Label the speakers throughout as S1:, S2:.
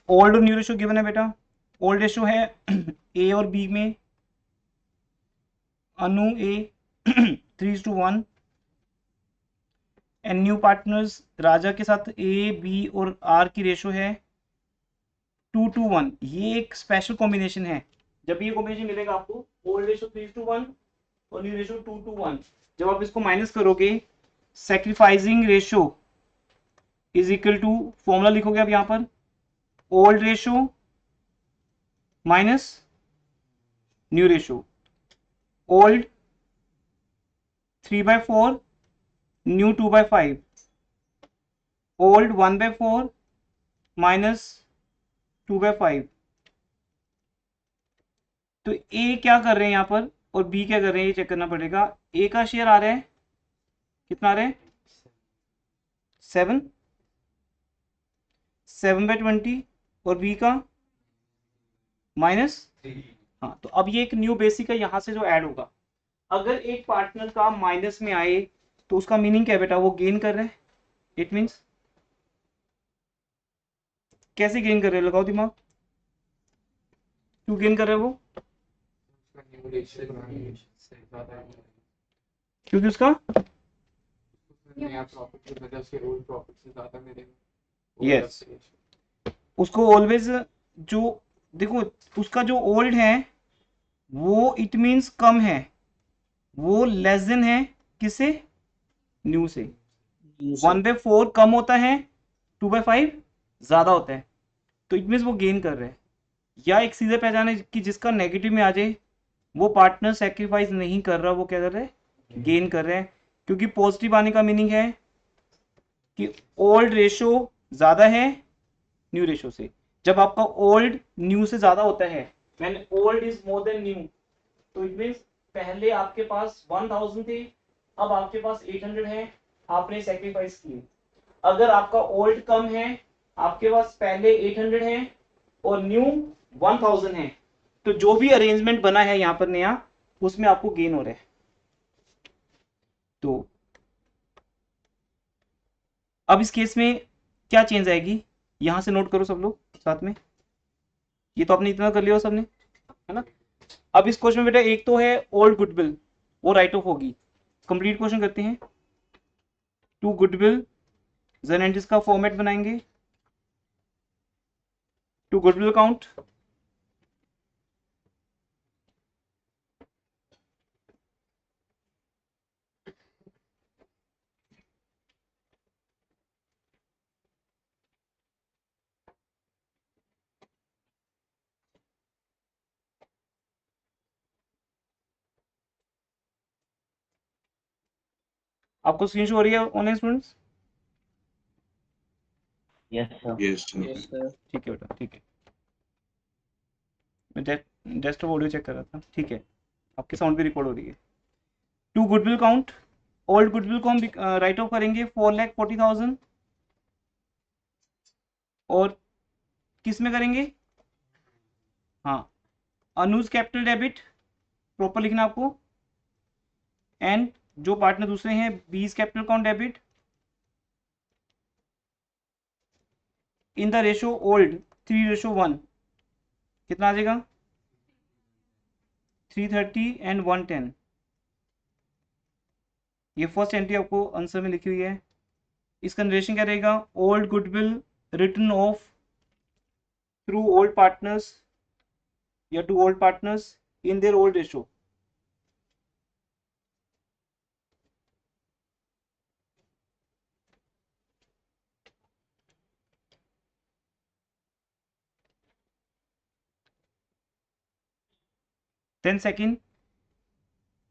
S1: Old और new ratio given है बेटा। ओल्ड रेशो है ए और बी में, अनु ए 3:1, एंड न्यू पार्टनर्स राजा के साथ ए बी और आर की रेशो है 2:1। ये एक स्पेशल कॉम्बिनेशन है। जब ये कॉम्बिनेशन मिलेगा आपको, ओल्ड रेशो 3:1 और न्यू रेशो 2:1, जब आप इसको माइनस करोगे, sacrificing ratio is equal to, formula लिखोगे आप यहां पर, old ratio minus new ratio. Old 3/4, new 2/5, old 1/4 minus 2/5। तो ए क्या कर रहे हैं यहाँ पर और बी क्या कर रहे हैं, ये चेक करना पड़ेगा। ए का शेयर आ रहा है, कितना आ रहा है, 7, 7/20, और बी का माइनस। हाँ, तो अब ये एक न्यू बेसिक है यहाँ से जो ऐड होगा। अगर एक पार्टनर का माइनस में आए तो उसका मीनिंग क्या है बेटा, वो गेन कर रहे हैं। इट मीन्स कैसे गेन कर रहे हैं, लगाओ दिमाग, क्यों गेन कर रहे हैं वो, क्योंकि उसका यस, उसको ऑलवेज, जो देखो उसका जो ओल्ड है वो इट मीन्स कम है, वो लेस देन है किससे, न्यू से। 1/4 कम होता है, 2/5 ज्यादा होता है, तो इट मीन्स वो गेन कर रहे हैं। या एक सीधे पहचान है कि जिसका नेगेटिव में आ जाए वो पार्टनर सेक्रीफाइस नहीं कर रहा, वो क्या कर रहे हैं, गेन कर रहे हैं। क्योंकि पॉजिटिव आने का मीनिंग है कि ओल्ड रेशो ज्यादा है न्यू रेशो से। जब आपका ओल्ड न्यू से ज्यादा होता है, when old is more than new, तो इट मीन्स पहले आपके पास 1000 थे, अब आपके पास 800 है, आपने सेक्रीफाइस किए। अगर आपका ओल्ड कम है, आपके पास पहले 800 है और न्यू 1000 है, तो जो भी अरेंजमेंट बना है यहाँ पर नया, उसमें आपको गेन हो रहा है। तो अब इस केस में क्या चेंज आएगी, यहां से नोट करो सब लोग साथ में। ये तो आपने इतना कर लिया सबने, है ना। अब इस क्वेश्चन में बेटा एक तो है ओल्ड गुडविल, वो राइट ऑफ होगी। कंप्लीट क्वेश्चन करते हैं। टू गुडविल जन एंड इसका फॉर्मेट बनाएंगे। टू गुडविल काउंट, आपको स्क्रीन शो हो रही है ऑनलाइन स्टूडेंट्स।
S2: Yes sir.
S1: ठीक है बेटा, ठीक है। मैं डेस्कटॉप ऑडियो चेक कर रहा था, ठीक है। आपकी साउंड भी रिकॉर्ड हो रही है। To goodwill account, old goodwill को हम राइट ऑफ करेंगे 4,40,000, और किस में करेंगे, हाँ, अनुज कैपिटल डेबिट, प्रॉपर लिखना आपको। एंड जो पार्टनर दूसरे हैं, बीस capital count debit in the ratio old 3:1, कितना आ जाएगा, 330 एंड 110। ये फर्स्ट एंट्री आपको आंसर में लिखी हुई है। इसका नरेशन क्या रहेगा, old goodwill written off through old partners या to old partners in their old ratio. Then second,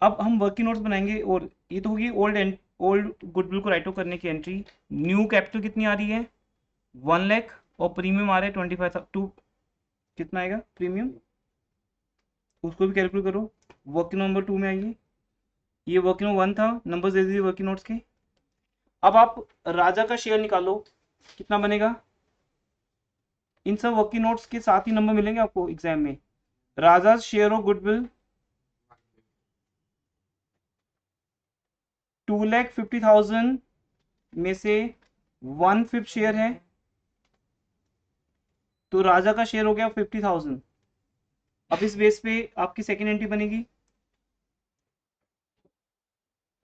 S1: अब हम वर्किंग नोट्स बनाएंगे, और ये तो होगी ओल्ड एंड ओल्ड गुडविल को राइट ऑफ करने की एंट्री। न्यू कैपिटल कितनी आ रही है, 1 लाख, और प्रीमियम आ रहा है 25 टू, कितना आएगा प्रीमियम, उसको भी कैलकुलेट करो। वर्किंग नंबर 2 में आइए, ये वर्किंग नंबर 1 था, नंबर दे दीजिए वर्किंग नोट्स के। अब आप राजा का शेयर निकालो, कितना बनेगा, इन सब वर्किंग नोट्स के साथ ही नंबर मिलेंगे आपको एग्जाम में। राजा शेयर ऑफ गुडविल 2,50,000 में से 1/5 शेयर है, तो राजा का शेयर हो गया 50,000। अब इस बेस पे आपकी सेकेंड एंट्री बनेगी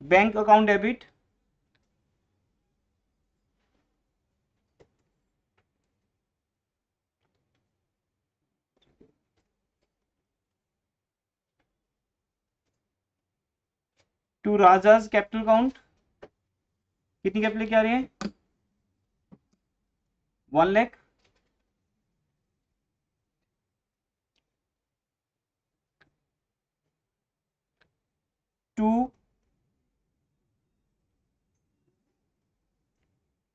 S1: bank account debit to Raja's capital account. कितनी कैपिटल लेके आ रहे हैं? 1 lakh. To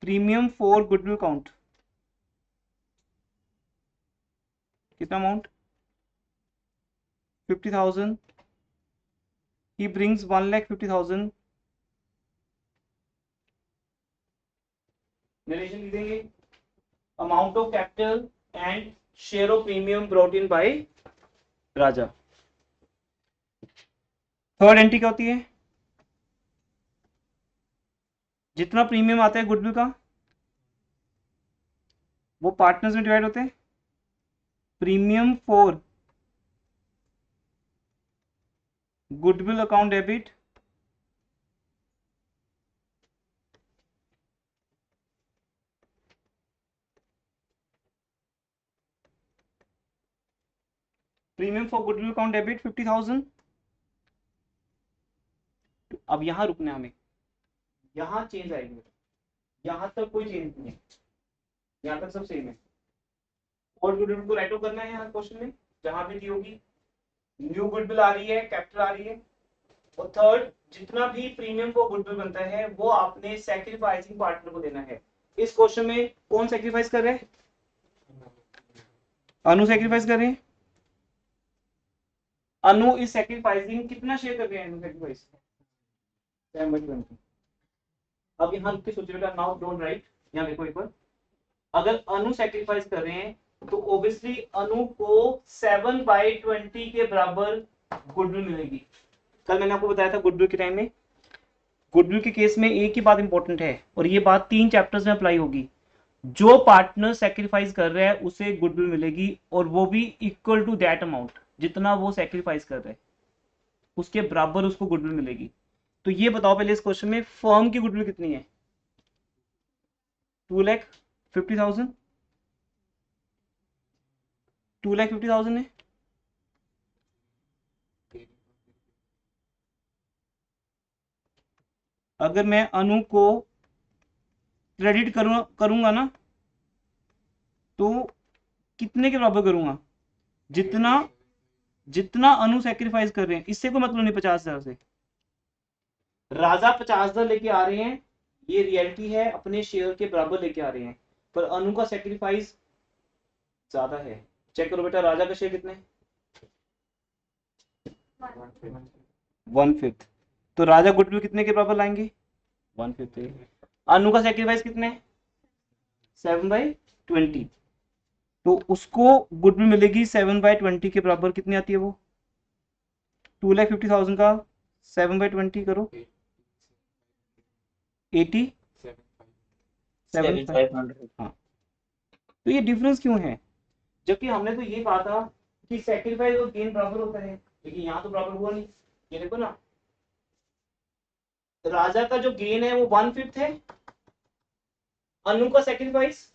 S1: premium for goodwill account. कितना अमाउंट? 50,000। He brings 1,50,000। रिलेशन लिखेंगे amount of capital and share of premium brought in by Raja. Third entry क्या होती है? जितना प्रीमियम आता है गुडविल का वो पार्टनर्स में डिवाइड होते हैं। Premium for goodwill account debit premium for goodwill account debit 50,000। अब यहां रुकना है हमें, यहां चेंज आएगी, यहां तक कोई चेंज नहीं है, यहां तक सब सेम है। और गुडविल को राइट ऑफ करना है यहाँ क्वेश्चन में जहां भी दी होगी। न्यू गुडविल आ रही है, कैपिटल आ रही है। और थर्ड, जितना भी प्रीमियम फॉर गुडविल बनता है वो आपने सैक्रिफाइसिंग पार्टनर को देना है। इस क्वेश्चन में कौन सैक्रिफाइस कर रहे हैं? अनु सैक्रिफाइस कर रहे हैं। अनु इज सैक्रिफाइसिंग, कितना शेयर कर रहे हैं अनु सैक्रिफाइस? 7/20। अब यहाँ लिख के सोचिए बेटा, नाउ डोंट राइट, यहाँ देखो एक बार। अगर अनु सैक्रिफाइस कर रहे हैं तो ऑब्वियसली अनु को 7/20 के बराबर गुडविल मिलेगी। कल मैंने आपको बताया था गुडविल के टाइम में, गुडविल के केस में एक ही बात इंपॉर्टेंट है और ये बात 3 चैप्टर्स में अप्लाई होगी। जो पार्टनर सैक्रिफाइस कर रहा है उसे गुडविल मिलेगी और वो भी इक्वल टू दैट अमाउंट, जितना वो सैक्रिफाइस कर रहा है उसके बराबर उसको गुडविल मिलेगी। तो ये बताओ पहले इस क्वेश्चन में फर्म की गुडविल कितनी है? 2,50,000। 2,50,000 है। अगर मैं अनु को क्रेडिट करूंगा ना तो कितने के बराबर करूंगा? जितना जितना अनु सैक्रिफाइस कर रहे हैं, इससे कोई मतलब नहीं 50,000 से। राजा 50,000 लेके आ रहे हैं, ये रियलिटी है, अपने शेयर के बराबर लेके आ रहे हैं, पर अनु का सैक्रिफाइस ज्यादा है। चेक करो बेटा, राजा का शेयर कितने? 1/5। तो राजा गुडविल कितने के बराबर लाएंगे? 1/5। अनु का सैक्रिफाइस कितने? 7/20। तो उसको गुडविल मिलेगी 7/20 के बराबर। कितनी आती है वो? 2,50,000 का 7/20 करो, 87,500। हाँ, तो ये डिफरेंस क्यों है? जबकि हमने तो ये कहा था कि सैक्रिफाइस और गेन बराबर होता है, लेकिन यहाँ तो बराबर हुआ नहीं। ये देखो ना, राजा का जो गेन है वो 1/5 है, अनु का सैक्रिफाइस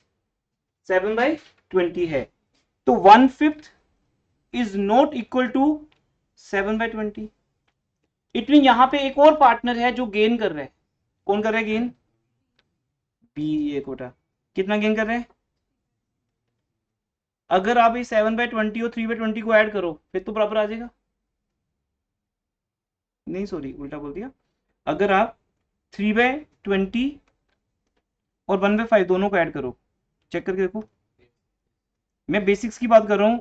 S1: 7/20 है। तो 1/5 is not equal to 7/20। It mean यहाँ पे एक और पार्टनर है जो गेन कर रहा है। कौन कर रहा है गेन? बी। ये कोटा कितना गेन कर रहे हैं? अगर आप इस 7/20 और 3/20 को ऐड करो फिर तो बराबर आ जाएगा। नहीं सॉरी, उल्टा बोल दिया। अगर आप 3/20 और 1/5 दोनों को ऐड करो, चेक करके देखो। मैं बेसिक्स की बात कर रहा हूं,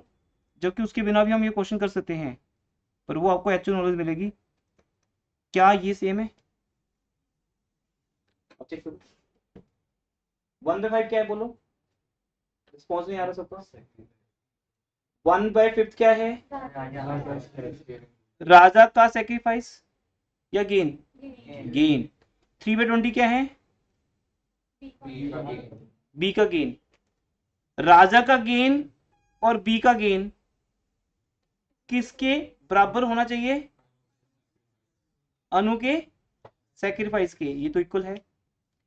S1: जबकि उसके बिना भी हम ये क्वेश्चन कर सकते हैं, पर वो आपको एक्चुअल नॉलेज मिलेगी। क्या ये सेम है? अब चेक करो 1/5 क्या है, बोलो। रिस्पॉन्स नहीं आ रहा सबका। 1/5 क्या है? राजा का सैक्रिफाइस या गेन? गेन। 3/20 क्या है? बी का गेन। राजा का गेन और बी का गेन किसके बराबर होना चाहिए? अनु के सैक्रिफाइस के। ये तो इक्वल है।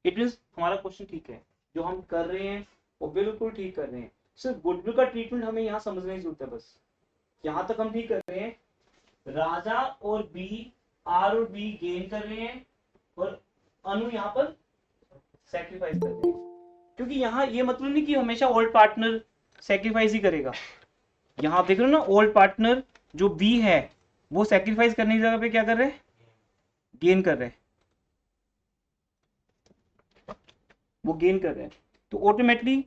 S1: इट मींस हमारा क्वेश्चन ठीक है, जो हम कर रहे हैं वो बिल्कुल ठीक कर रहे हैं। सिर्फ गुडविल का ट्रीटमेंट हमें यहाँ समझने की जरूरत है बस। यहाँ तक हम ठीक कर रहे हैं। राजा और बी, आर और बी गेन कर रहे हैं और अनु यहाँ पर सैक्रिफाइस कर रहे हैं। क्योंकि यहाँ ये मतलब नहीं कि हमेशा ओल्ड पार्टनर सैक्रिफाइस ही करेगा। यहाँ आप देख रहे हो ना, ओल्ड पार्टनर जो बी है वो सैक्रिफाइस करने की जगह पे क्या कर रहे हैं? गेन कर रहे हैं। वो गेन कर रहे हैं तो ऑटोमेटिकली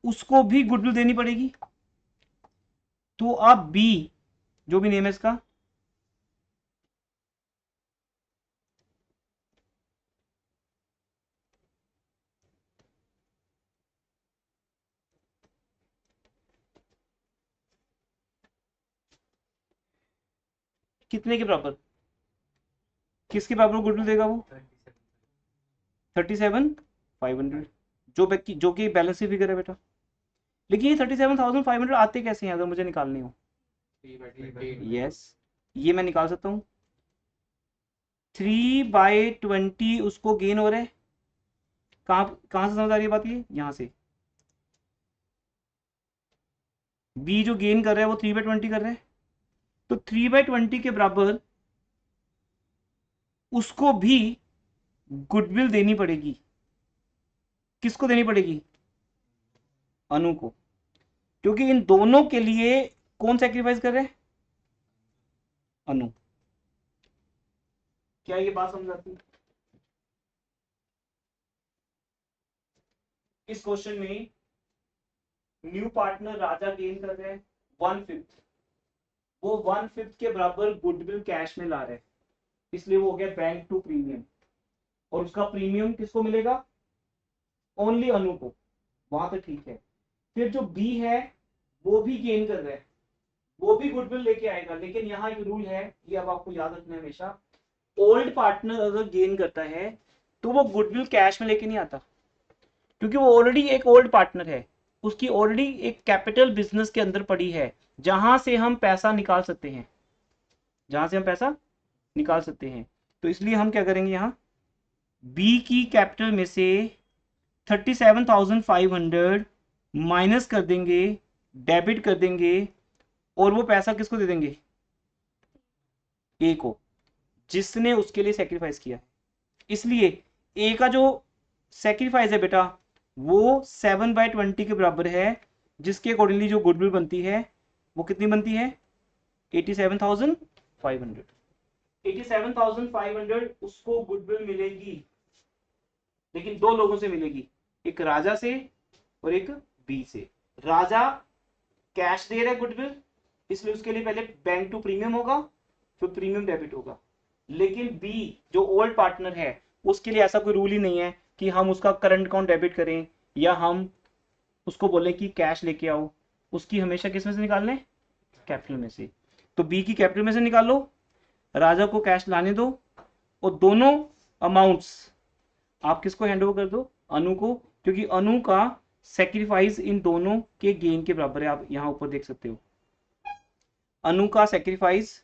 S1: उसको भी गुडविल देनी पड़ेगी। तो आप बी, जो भी नेम है इसका, कितने के बराबर, किसके बराबर गुडविल देगा वो? 37,500, जो कि बैलेंस की फिगर है बेटा। लेकिन ये 37,500 आते कैसे हैं अगर मुझे निकालनी हो? यस, ये मैं निकाल सकता हूँ। 3/20 उसको गेन हो रहा है। कहां से समझ आ रही है बात? ये यहां से बी जो गेन कर रहा है वो 3/20 कर रहा है। तो 3/20 के बराबर उसको भी गुडविल देनी पड़ेगी। किसको देनी पड़ेगी? अनु को। क्योंकि इन दोनों के लिए कौन सैक्रिफाइस कर रहे हैं? अनु। क्या ये बात समझ आती है? इस क्वेश्चन में न्यू पार्टनर राजा गेन कर रहे हैं 1/5। वो 1/5 के बराबर गुडविल कैश में ला रहे हैं, इसलिए वो हो गया बैंक टू प्रीमियम। और उसका प्रीमियम किसको मिलेगा? ओनली अनु को। वहां तक ठीक है। फिर जो बी है वो भी गेन कर रहा है, वो भी गुडविल लेके आएगा। लेकिन यहाँ एक रूल है, ये अब आपको याद रखना है हमेशा। ओल्ड पार्टनर अगर गेन करता है तो वो गुडविल कैश में लेके नहीं आता, क्योंकि वो ऑलरेडी एक ओल्ड पार्टनर है। उसकी ऑलरेडी एक कैपिटल बिजनेस के अंदर पड़ी है, जहां से हम पैसा निकाल सकते हैं, जहां से हम पैसा निकाल सकते हैं। तो इसलिए हम क्या करेंगे, यहाँ बी की कैपिटल में से 37,500 माइनस कर देंगे, डेबिट कर देंगे, और वो पैसा किसको दे देंगे? ए को, जिसने उसके लिए सेक्रीफाइस किया। इसलिए ए का जो सेक्रीफाइस है बेटा वो 7/20 के बराबर है, जिसके अकॉर्डिंगली जो गुडविल बनती है वो कितनी बनती है? 87,500। 87,500 उसको गुडविल मिलेगी, लेकिन दो लोगों से मिलेगी, एक राजा से और एक बी से। राजा कैश दे रहा है गुडविल, इसलिए उसके लिए पहले बैंक टू प्रीमियम होगा, फिर प्रीमियम डेबिट होगा। लेकिन बी जो ओल्ड पार्टनर है उसके लिए ऐसा कोई रूल ही नहीं है कि हम उसका करंट अकाउंट डेबिट करें या हम उसको बोले कि कैश लेके आओ। उसकी हमेशा किस में से निकालने? कैपिटल में से। तो बी की कैपिटल में से निकाल लो, राजा को कैश लाने दो, और दोनों अमाउंट्स आप किसको हैंड ओवर कर दो? अनु को, क्योंकि अनु का सेक्रीफाइस इन दोनों के गेन के बराबर है। आप यहां ऊपर देख सकते हो, अनु का सेक्रीफाइस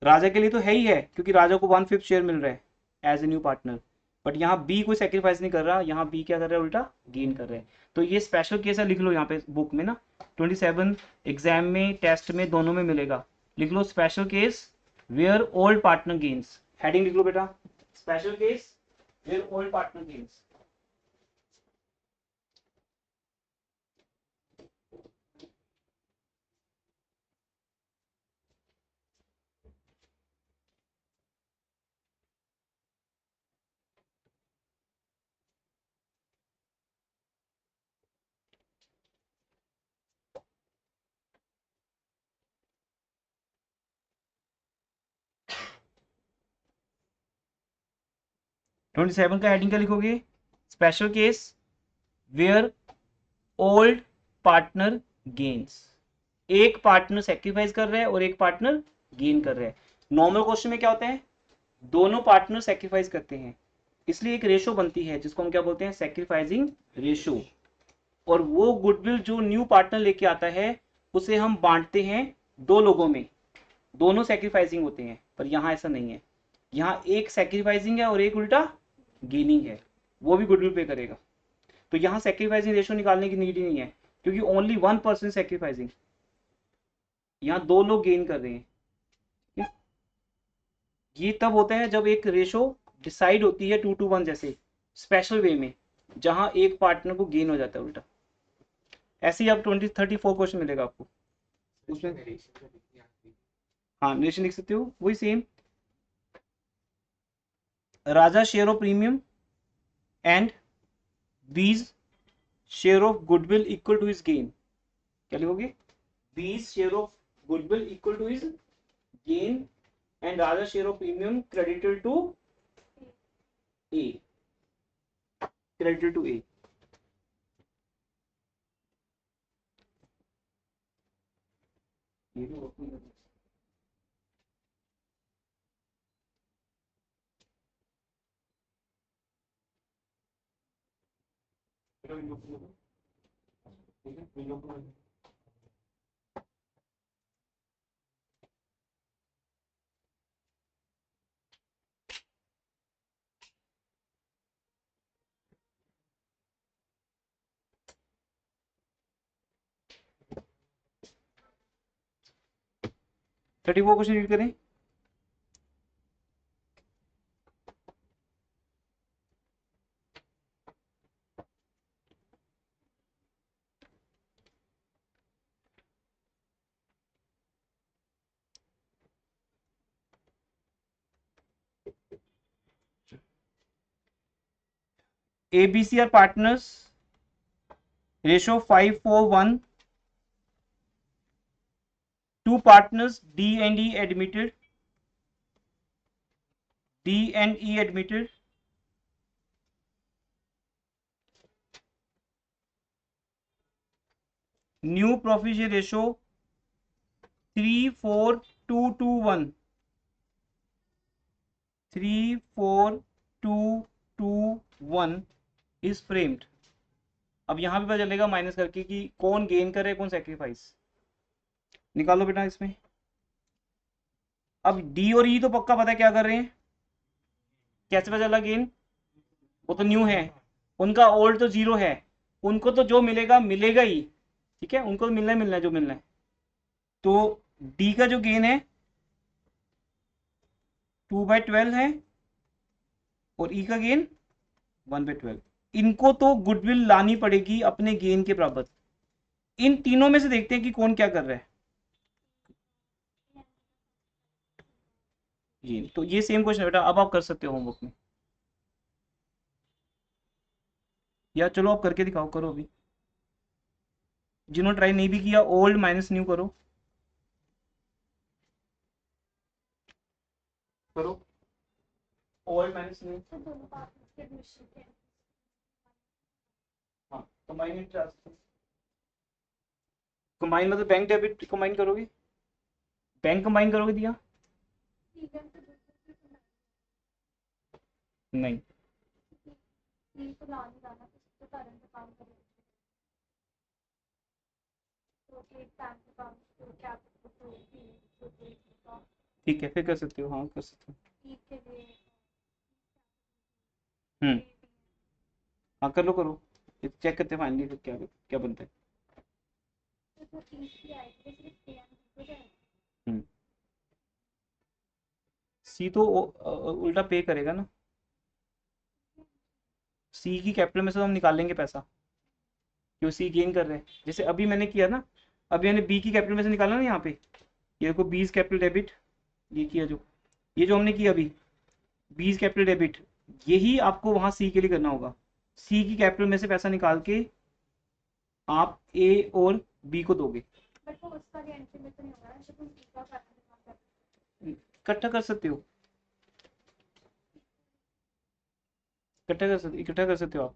S1: राजा के लिए तो है ही है, क्योंकि राजा को 1/5 शेयर मिल रहा है as a new partner. But यहाँ बी कोई सेक्रीफाइस नहीं कर रहा, यहाँ बी क्या कर रहा है? उल्टा गेन कर रहा है। तो ये स्पेशल केस है, लिख लो यहाँ पे बुक में ना, 27 एग्जाम में, टेस्ट में, दोनों में मिलेगा। लिख लो special case where old partner gains. Heading लिख लो बेटा, special case where old partner gains. Twenty seven का हेडिंग क्या लिखोगे? Special case where old partner gains. एक पार्टनर सेक्रीफाइस कर रहा है और एक पार्टनर गेन कर रहा है। नॉर्मल क्वेश्चन में क्या होता है? दोनों पार्टनर सेक्रीफाइस करते हैं, इसलिए एक रेशो बनती है जिसको हम क्या बोलते हैं? Sacrificing ratio. और वो गुडविल जो न्यू पार्टनर लेके आता है उसे हम बांटते हैं दो लोगों में, दोनों सेक्रीफाइसिंग होते हैं। पर यहाँ ऐसा नहीं है, यहाँ एक सेक्रीफाइसिंग है और एक उल्टा गेनिंग है, वो भी गुडविल पे करेगा। तो यहाँ सेक्रीफाइसिंग रेशियो निकालने की नीड ही नहीं है, क्योंकि ओनली 1% सेक्रीफाइसिंग, यहाँ दो लोग गेन कर रहे हैं। ये तब होता है जब एक रेशो डिसाइड होती है 2:1 जैसे स्पेशल वे में, जहां एक पार्टनर को गेन हो जाता है उल्टा। ऐसे ही अब 34 क्वेश्चन मिलेगा आपको उसमें। हाँ रिलेशन लिख सकते हो, वही same. Raja share of premium and B's share of goodwill equal to his gain. क्या लिखोगे? B's share of goodwill equal to his gain and Raja share of premium credited to A, credited to A. ये भी 34 question read करें। ABC are partners, ratio 5:1. Two partners D and E admitted. D and E admitted. New profit share ratio 3:4:2:1. 3:4:2:1 is framed. अब यहां भी पता चलेगा minus करके कि कौन गेन करे कौन सेक्रीफाइस। निकालो बेटा इसमें। अब डी और ई तो पक्का पता है क्या कर रहे हैं, कैसे पता चला गेन? वो तो न्यू है, उनका ओल्ड तो 0 है, उनको तो जो मिलेगा मिलेगा ही, ठीक है, उनको तो मिलना है जो मिलना है। तो डी का जो गेन है 2/12 है और ई का गेन 1/12। इनको तो गुडविल लानी पड़ेगी अपने गेन के बराबर। इन तीनों में से देखते हैं कि कौन क्या कर रहा है। ये तो ये सेम क्वेश्चन है बेटा, अब आप कर सकते हो होमवर्क में, या चलो आप करके दिखाओ, करो अभी। जिन्होंने ट्राई नहीं भी किया ओल्ड माइनस न्यू करो, करो ओल्ड माइनस न्यू। हाँ कंबाइन कंबाइन मतलब बैंक डेबिट कंबाइन करोगे, बैंक कंबाइन करोगे दिया? नहीं, ठीक है फिर कर सकते हो, हाँ कर सकते हो। हाँ कर लो करो, चेक करते हैं फाइनली फिर क्या क्या बनता है। सी तो उल्टा पे करेगा ना, सी की कैपिटल में से तो हम निकाल लेंगे पैसा, क्यों सी गेन कर रहे हैं, जैसे अभी मैंने किया ना, अभी मैंने बी की कैपिटल में से निकाला ना यहाँ पे, ये देखो बीस कैपिटल डेबिट, ये किया जो, ये जो हमने किया अभी बीस कैपिटल डेबिट, यही आपको वहां सी के लिए करना होगा। सी की कैपिटल में से पैसा निकाल के आप ए और बी को दोगे। इकट्ठा कर सकते हो, इकट्ठा कर सकते हो आप।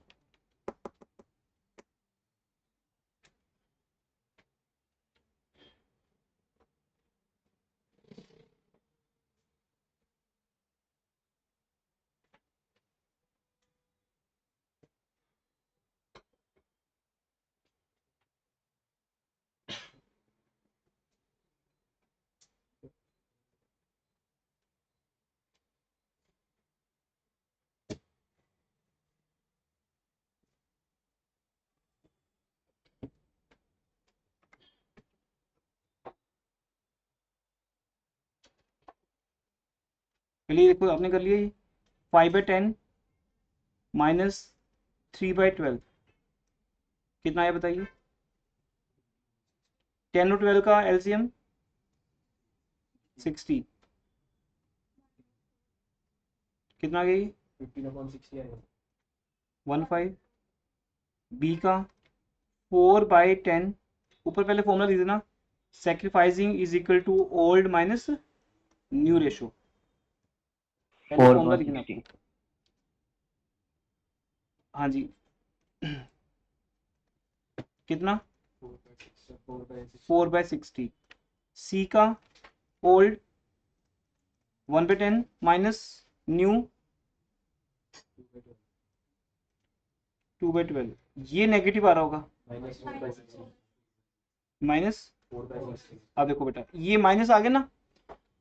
S1: चलिए देखो आपने कर लिया ये 5/10 माइनस 3/12 कितना है बताइए। 10 और 12 का एलसीएम 60 कितना गई 15। बी का 4/10 ऊपर पहले फॉर्मूला लिख देना sacrificing is equal to old minus new ratio. पहले फॉर्मूला लिखना आपको। हाँ जी कितना 4/60। सी का ओल्ड 1/10 माइनस न्यू 2/12। ये नेगेटिव आ रहा होगा माइनस। अब देखो बेटा ये माइनस आ गया ना।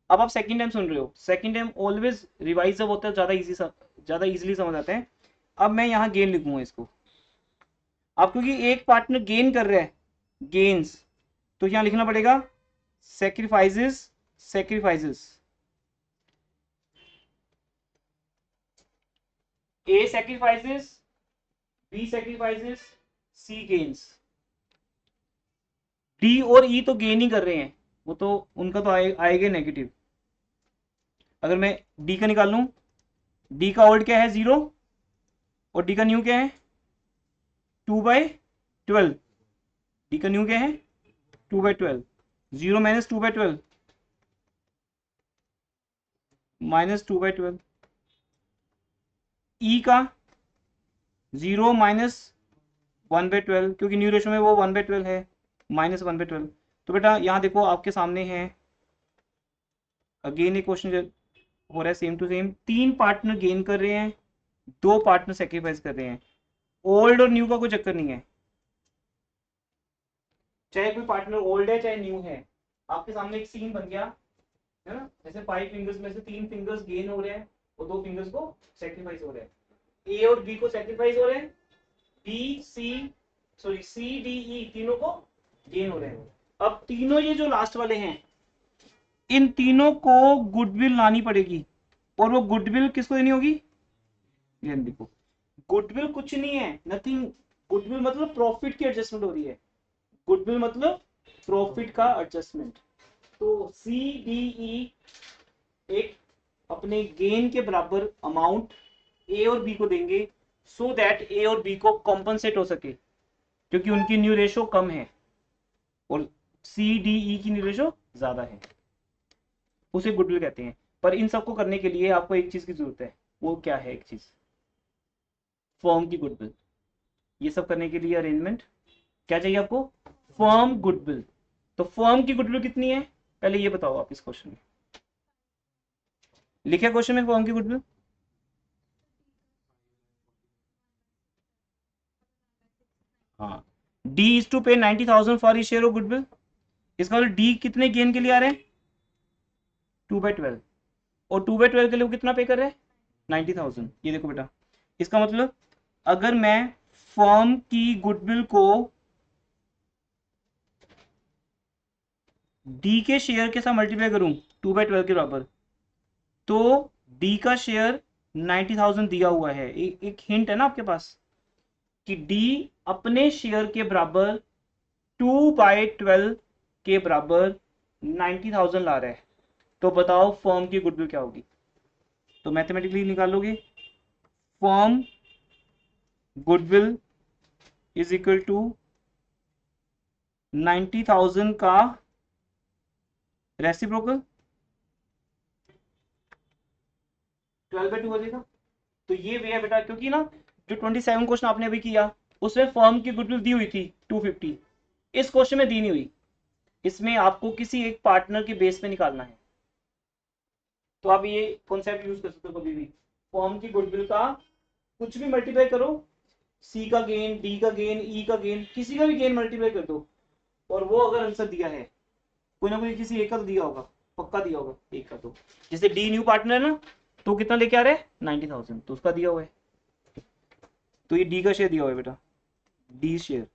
S1: अब आप सेकंड टाइम सुन रहे हो, सेकंड टाइम ऑलवेज रिवाइज जब होता है ज़्यादा इजीली समझ आते हैं। अब मैं यहाँ गेन लिखूंगा इसको। अब क्योंकि एक पार्टनर गेन कर रहा है गेन्स, तो यहाँ लिखना पड़ेगा सेक्रीफाइसेस ए सेक्रीफाइसेस बी सेक्रीफाइसेस सी गेन्स। डी और ई तो गेन ही कर रहे हैं, वो तो उनका तो आएगा नेगेटिव। अगर मैं डी का निकाल लूं, डी का ओल्ड क्या है 0 और डी का न्यू क्या है 2/12। डी का न्यू क्या है 2/12। 0 माइनस 2/12 माइनस 2/12। ई का 0 माइनस 1/12 क्योंकि न्यू रेशो में वो 1/12 है माइनस 1/12। तो बेटा यहाँ देखो आपके सामने है अगेन एक क्वेश्चन हो रहा है same to same. 3 partner gain कर रहे हैं, 2 पार्टनर सेक्रीफाइस कर रहे हैं। ओल्ड और न्यू का कोई चक्कर नहीं है, चाहे कोई पार्टनर ओल्ड है चाहे न्यू है। आपके सामने एक सीन बन गया है ना, जैसे 5 फिंगर्स में से 3 फिंगर्स गेन हो रहे हैं और 2 फिंगर्स को सेक्रीफाइस हो रहे हैं। ए और बी को सेक्रीफाइस हो रहे हैं, सी डी ई तीनों को गेन हो रहे हैं। अब तीनों ये जो लास्ट वाले हैं इन तीनों को गुडविल लानी पड़ेगी, और वो गुडविल किसको देनी होगी। देखो गुडविल कुछ नहीं है, नथिंग। गुडविल मतलब प्रॉफिट की एडजस्टमेंट हो रही है। गुडविल मतलब प्रॉफिट का एडजस्टमेंट। तो सी डी ई एक अपने गेन के बराबर अमाउंट ए और बी को देंगे सो दैट ए और बी को कॉम्पनसेट हो सके, क्योंकि उनकी न्यू रेशो कम है और सी डी ई की न्यू रेशो ज्यादा है, उसे गुडविल कहते हैं। पर इन सबको करने के लिए आपको एक चीज की जरूरत है, वो क्या है एक चीज, फर्म की गुडविल। ये सब करने के लिए अरेंजमेंट क्या चाहिए आपको, फर्म गुडविल। तो फर्म की गुडविल कितनी है पहले ये बताओ आप इस क्वेश्चन में। लिखे क्वेश्चन में फर्म की गुडविल हाँ डी इज टू पे 90,000 for E share of goodwill. इसका मतलब डी कितने गेन के लिए आ रहे हैं 2/12 और 2/12 के लिए वो कितना पे कर रहे हैं 90,000। ये देखो बेटा इसका मतलब अगर मैं फर्म की गुडविल को डी के शेयर के साथ मल्टीप्लाई करूं 2/12 के बराबर, तो डी का शेयर 90,000 दिया हुआ है। एक हिंट है ना आपके पास कि डी अपने शेयर के बराबर 2/12 के बराबर 90,000 ला रहा है। तो बताओ फर्म की गुडविल क्या होगी। तो मैथमेटिकली निकालोगे firm goodwill is equal to 90,000 का रेसिप्रोकल 12/2 हो जाएगा। तो ये वे है बेटा, क्योंकि ना जो 27 क्वेश्चन आपने अभी किया उसमें फर्म की गुडविल दी हुई थी 250, इस क्वेश्चन में दी नहीं हुई। इसमें आपको किसी एक पार्टनर के बेस पे निकालना है। तो आप ये कॉन्सेप्ट यूज कर सकते हो कभी भी, फर्म की गुडविल का कुछ भी मल्टीप्लाई करो, सी का गेन, डी का गेन, ई का गेन, किसी का भी गेन मल्टीप्लाई कर दो, और वो अगर आंसर दिया है कोई ना कोई किसी एक का तो दिया होगा, पक्का दिया होगा एक का। तो जैसे डी न्यू पार्टनर है ना, तो कितना लेके आ रहे हैं 90,000, तो उसका दिया हुआ है। तो ये डी का शेयर दिया हुआ है बेटा, डी शेयर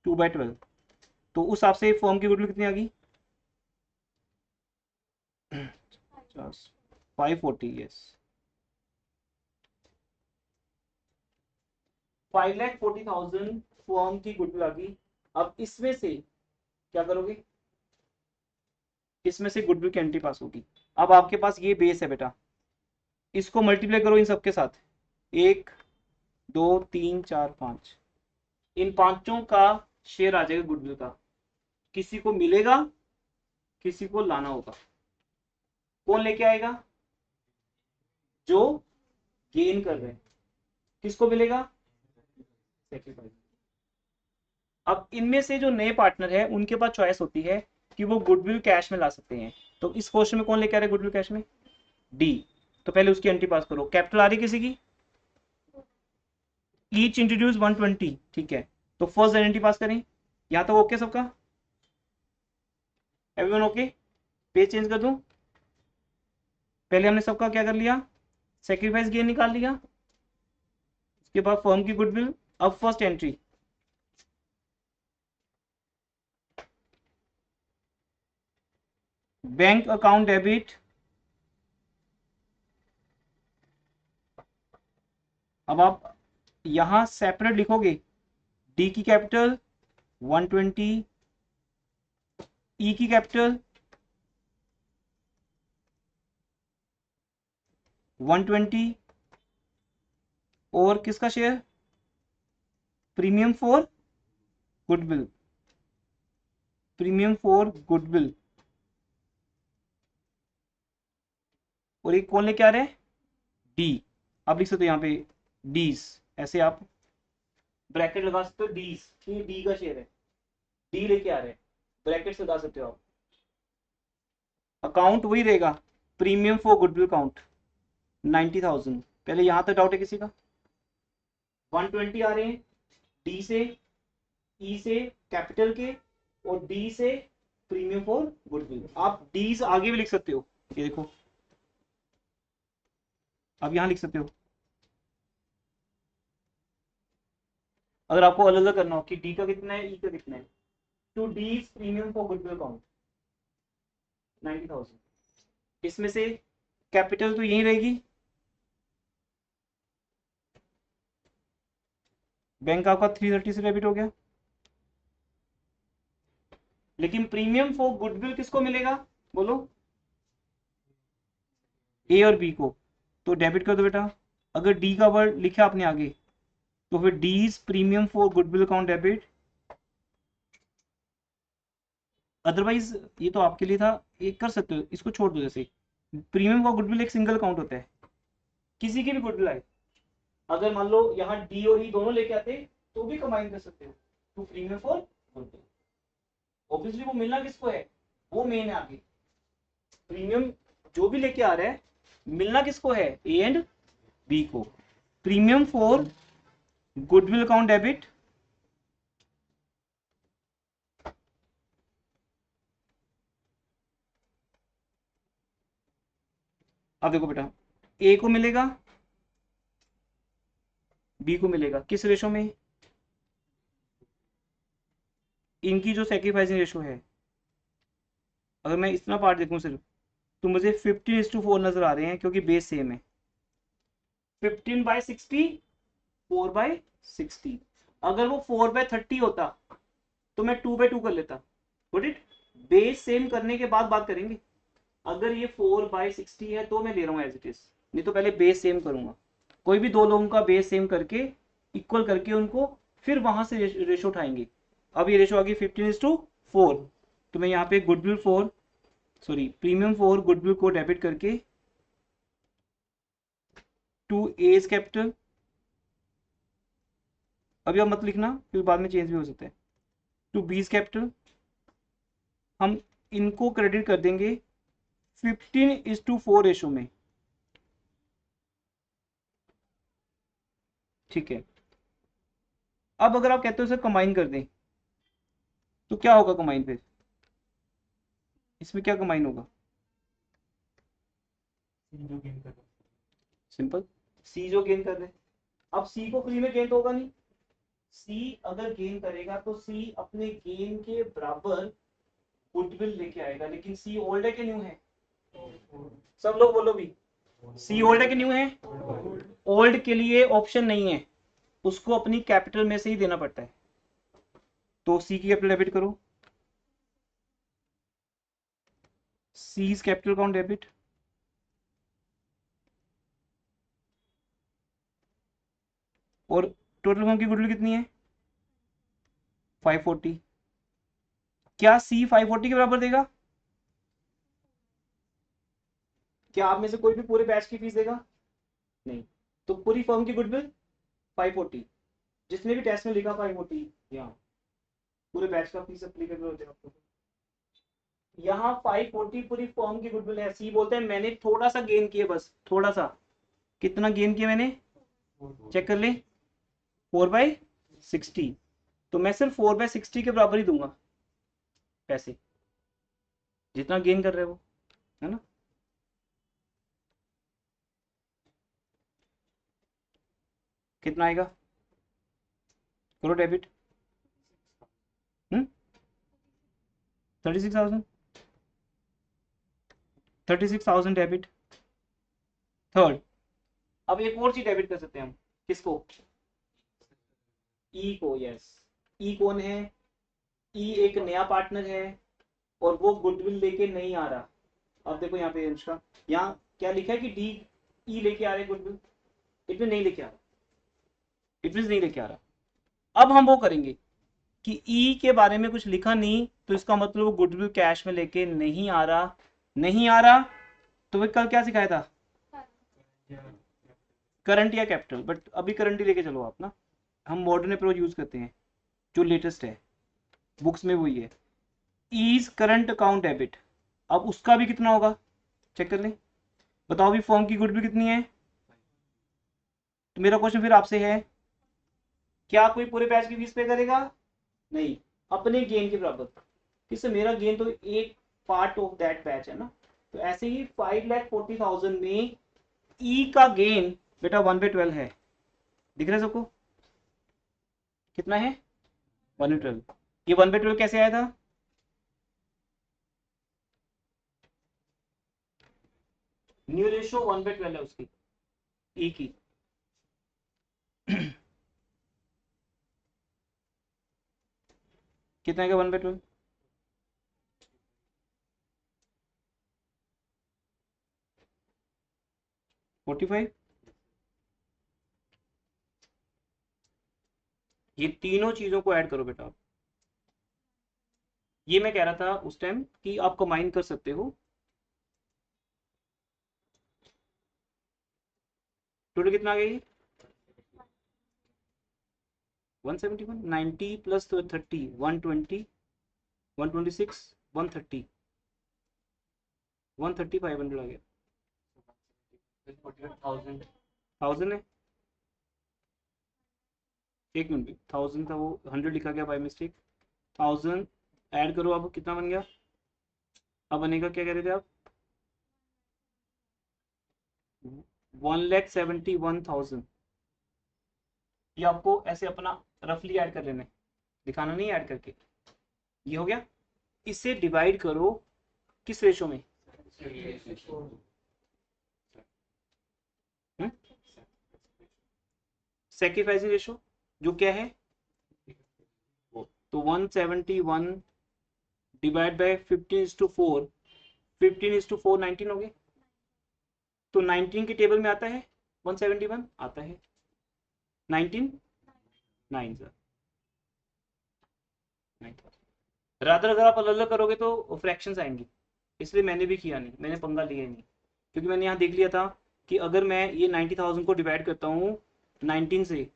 S1: 2/12। तो उस हिसाब से फर्म की गुडविल कितनी आ गई 50 540, यस 5,40,000 फर्म की गुडविल आ गई। अब इसमें से क्या करोगे, इसमें से गुडविल की एंट्री पास होगी। अब आपके पास ये बेस है बेटा, इसको मल्टीप्लाई करो इन सबके साथ, 1 2 3 4 5, इन पांचों का शेयर आ जाएगा गुडविल का। किसी को मिलेगा, किसी को लाना होगा। कौन लेके आएगा, जो गेन कर रहे हैं। किसको मिलेगा, सेक्रीफाइस। अब इनमें से जो नए पार्टनर है उनके पास चॉइस होती है कि वो गुडविल कैश में ला सकते हैं। तो इस क्वेश्चन में कौन लेके आ रहा है गुडविल कैश में, डी। तो पहले उसकी एंट्री पास करो। कैपिटल आ रही किसी की, ईच इंट्रोड्यूस 120, ठीक है। तो फर्स्ट एंट्री पास करें। यहां तक ओके सबका, एवरीवन ओके। पेज चेंज कर दूं। पहले हमने सबका क्या कर लिया, सेक्रीफाइस गेन निकाल लिया। उसके बाद फर्म की गुडविल। अब first entry, bank account debit. अब आप यहां सेपरेट लिखोगे, डी की कैपिटल 120, ई की कैपिटल 120, और किसका share, premium for goodwill, premium for goodwill. और एक कौन लेके आ रहे हैं, डी। अब लिख सकते हो यहाँ पे डीज, ऐसे आप ब्रैकेट लगा सकते हो, डीज, ये डी का शेयर है, डी लेके आ रहे हैं, ब्रैकेट से लगा सकते हो आप। अकाउंट वही रहेगा, प्रीमियम फॉर गुडविल काउंट 90,000। पहले यहां तक डाउट है किसी का, 120 आ रहे हैं डी से, ई से कैपिटल के, और डी से प्रीमियम फॉर गुडविल। आप डीज आगे भी लिख सकते हो, ये देखो अब यहां लिख सकते हो। अगर आपको अलग अलग करना हो कि डी का कितना है, ई का कितना है, to D's premium for goodwill count 90,000। इसमें से कैपिटल तो यही रहेगी, बैंक आपका 330 से डेबिट हो गया। लेकिन प्रीमियम फॉर गुडविल किसको मिलेगा, बोलो, ए और बी को। तो डेबिट कर दो बेटा। अगर डी का वर्ड लिखा आपने आगे, तो फिर D's premium for goodwill account debit. Otherwise ये तो आपके लिए था, ये कर सकते हो, इसको छोड़ दो। जैसे प्रीमियम फॉर गुडविल एक सिंगल अकाउंट होता है, किसी की भी गुडविल आए, अगर मान लो यहाँ डी और ई दोनों लेके आते तो भी कंबाइन कर सकते हो to premium for goodwill. Obviously वो मिलना किसको है, वो मेन है आगे। प्रीमियम जो भी लेके आ रहा है, मिलना किसको है, ए एंड बी को। Premium for goodwill account debit, अब देखो बेटा, ए को मिलेगा, बी को मिलेगा, किस रेशो में, इनकी जो सेक्रीफाइसिंग रेशो है। अगर मैं इतना पार्ट देखूं सिर्फ, तो मुझे 15:4 नजर आ रहे हैं, क्योंकि बेस सेम है। 15/60, 4/60। अगर वो 4/30 होता तो मैं 2/2 कर लेता। Got it? बेस सेम करने के बाद बात करेंगे। अगर ये 4/60 है तो मैं ले रहा हूँ एज इट इज, नहीं तो पहले बेस सेम करूंगा। कोई भी दो लोगों का बेस सेम करके, इक्वल करके उनको, फिर वहां से रेशो उठाएंगे। अब ये रेशो आ गई 15:4, तो मैं यहाँ पे goodwill for, sorry premium for goodwill को डेबिट करके टू एज कैपिटल, अभी अब मत लिखना फिर बाद में चेंज भी हो सकता है, टू बीज कैपिटल। हम इनको क्रेडिट कर देंगे 15:4 रेशो में, ठीक है। अब अगर आप कहते हो सर कंबाइन कर दें, तो क्या होगा कंबाइन फिर, इसमें क्या कंबाइन होगा, सिंपल, सी जो गेन कर रहे हैं। अब सी को फ्री में गेन तो होगा नहीं, सी अगर गेन करेगा तो सी अपने गेन के बराबर गुडविल लेके आएगा। लेकिन सी ओल्ड है कि न्यू है, सब लोग बोलो भी, सी ओल्ड है कि न्यू है? ओल्ड के लिए ऑप्शन नहीं है, उसको अपनी कैपिटल में से ही देना पड़ता है। तो सी की कैपिटल डेबिट करो, सी इज कैपिटल अकाउंट डेबिट। और टोटल फर्म की गुडविल कितनी है? 540। क्या सी 540 के बराबर देगा? क्या आप में से कोई भी पूरे बैच की फीस देगा? नहीं। तो पूरी फर्म की गुडविल 540, जिसने भी टेस्ट में लिखा 540, यहाँ पूरे बैच का फीस एप्लीकेबल हो जाएगा आपको। यहाँ 540 पूरी फर्म की गुडविल है। सी बोलते हैं मैंने थोड़ा सा गेन किया, बस थोड़ा सा। कितना गेन किया मैंने? चेक कर ले, 4/60। तो मैं सिर्फ 4/60 के बराबर ही दूंगा पैसे, जितना गेन कर रहे हो, है ना। कितना आएगा? करो डेबिट। 36,000, 36,000 डेबिट। थर्ड, अब एक और चीज डेबिट कर सकते हैं हम। किसको? ई को। यस, ई कौन है? ई एक नया पार्टनर है और वो गुडविल लेके नहीं आ रहा। अब देखो यहाँ पे अनुष्का, यहाँ क्या लिखा है कि डी ई लेके आ रहे गुडविल, इट मीन नहीं लेके आ रहा, इट मीन नहीं लेके आ रहा। अब हम वो करेंगे कि ई के बारे में कुछ लिखा नहीं, तो इसका मतलब वो गुडविल कैश में लेके नहीं आ रहा। नहीं आ रहा तो वे कल क्या सिखाया था? करंट या कैपिटल। बट अभी करंट ही लेके चलो आप ना, हम मॉडर्न अप्रोच यूज करते हैं, जो लेटेस्ट है बुक्स में वही है। Is current account debit. अब उसका भी कितना होगा, चेक कर लें। बताओ भी फॉर्म की गुडविल कितनी है? तो मेरा क्वेश्चन फिर आपसे है, क्या कोई पूरे बैच की फीस पे करेगा? नहीं, अपने गेन के बराबर। किससे? मेरा गेन तो एक पार्ट ऑफ दैट बैच है ना। तो ऐसे ही 5,40,000 में ई का गेन बेटा 1/12 है। दिख रहा है सबको? कितना है? 1/12। ये 1/12 कैसे आया था? न्यू रेशो 1/12 है उसकी, ई की। कितना है 1/12? 45। ये तीनों चीजों को ऐड करो बेटा आप। ये मैं कह रहा था उस टाइम कि आप कंबाइन कर सकते हो। टोटल कितना आ गया ये? 171, 90 प्लस 30, 120, 126, 130, 130, 500 आ गया। 1000 है। एक मिनट, 1000 था वो 100 लिखा गया बाय मिस्टेक। 1000 ऐड करो, अब कितना बन गया? अब बनेगा, क्या कह रहे थे आप? 1,71,000। ये आपको ऐसे अपना रफली ऐड कर लेना है, दिखाना नहीं ऐड करके। ये हो गया। इसे डिवाइड करो किस रेशो में? सैक्रिफाइसिंग रेशो, जो क्या है? तो 171 डिवाइड बाय 15:4, 15:4 19 हो गए। तो 19 की टेबल में आता है 171, आता है 19 9 सर। रादर अगर आप अलग अलग करोगे तो फ्रैक्शंस आएंगी, इसलिए मैंने भी किया नहीं, मैंने पंगा लिया नहीं, क्योंकि मैंने यहाँ देख लिया था कि अगर मैं ये 90,000 को डिवाइड करता हूँ 19 से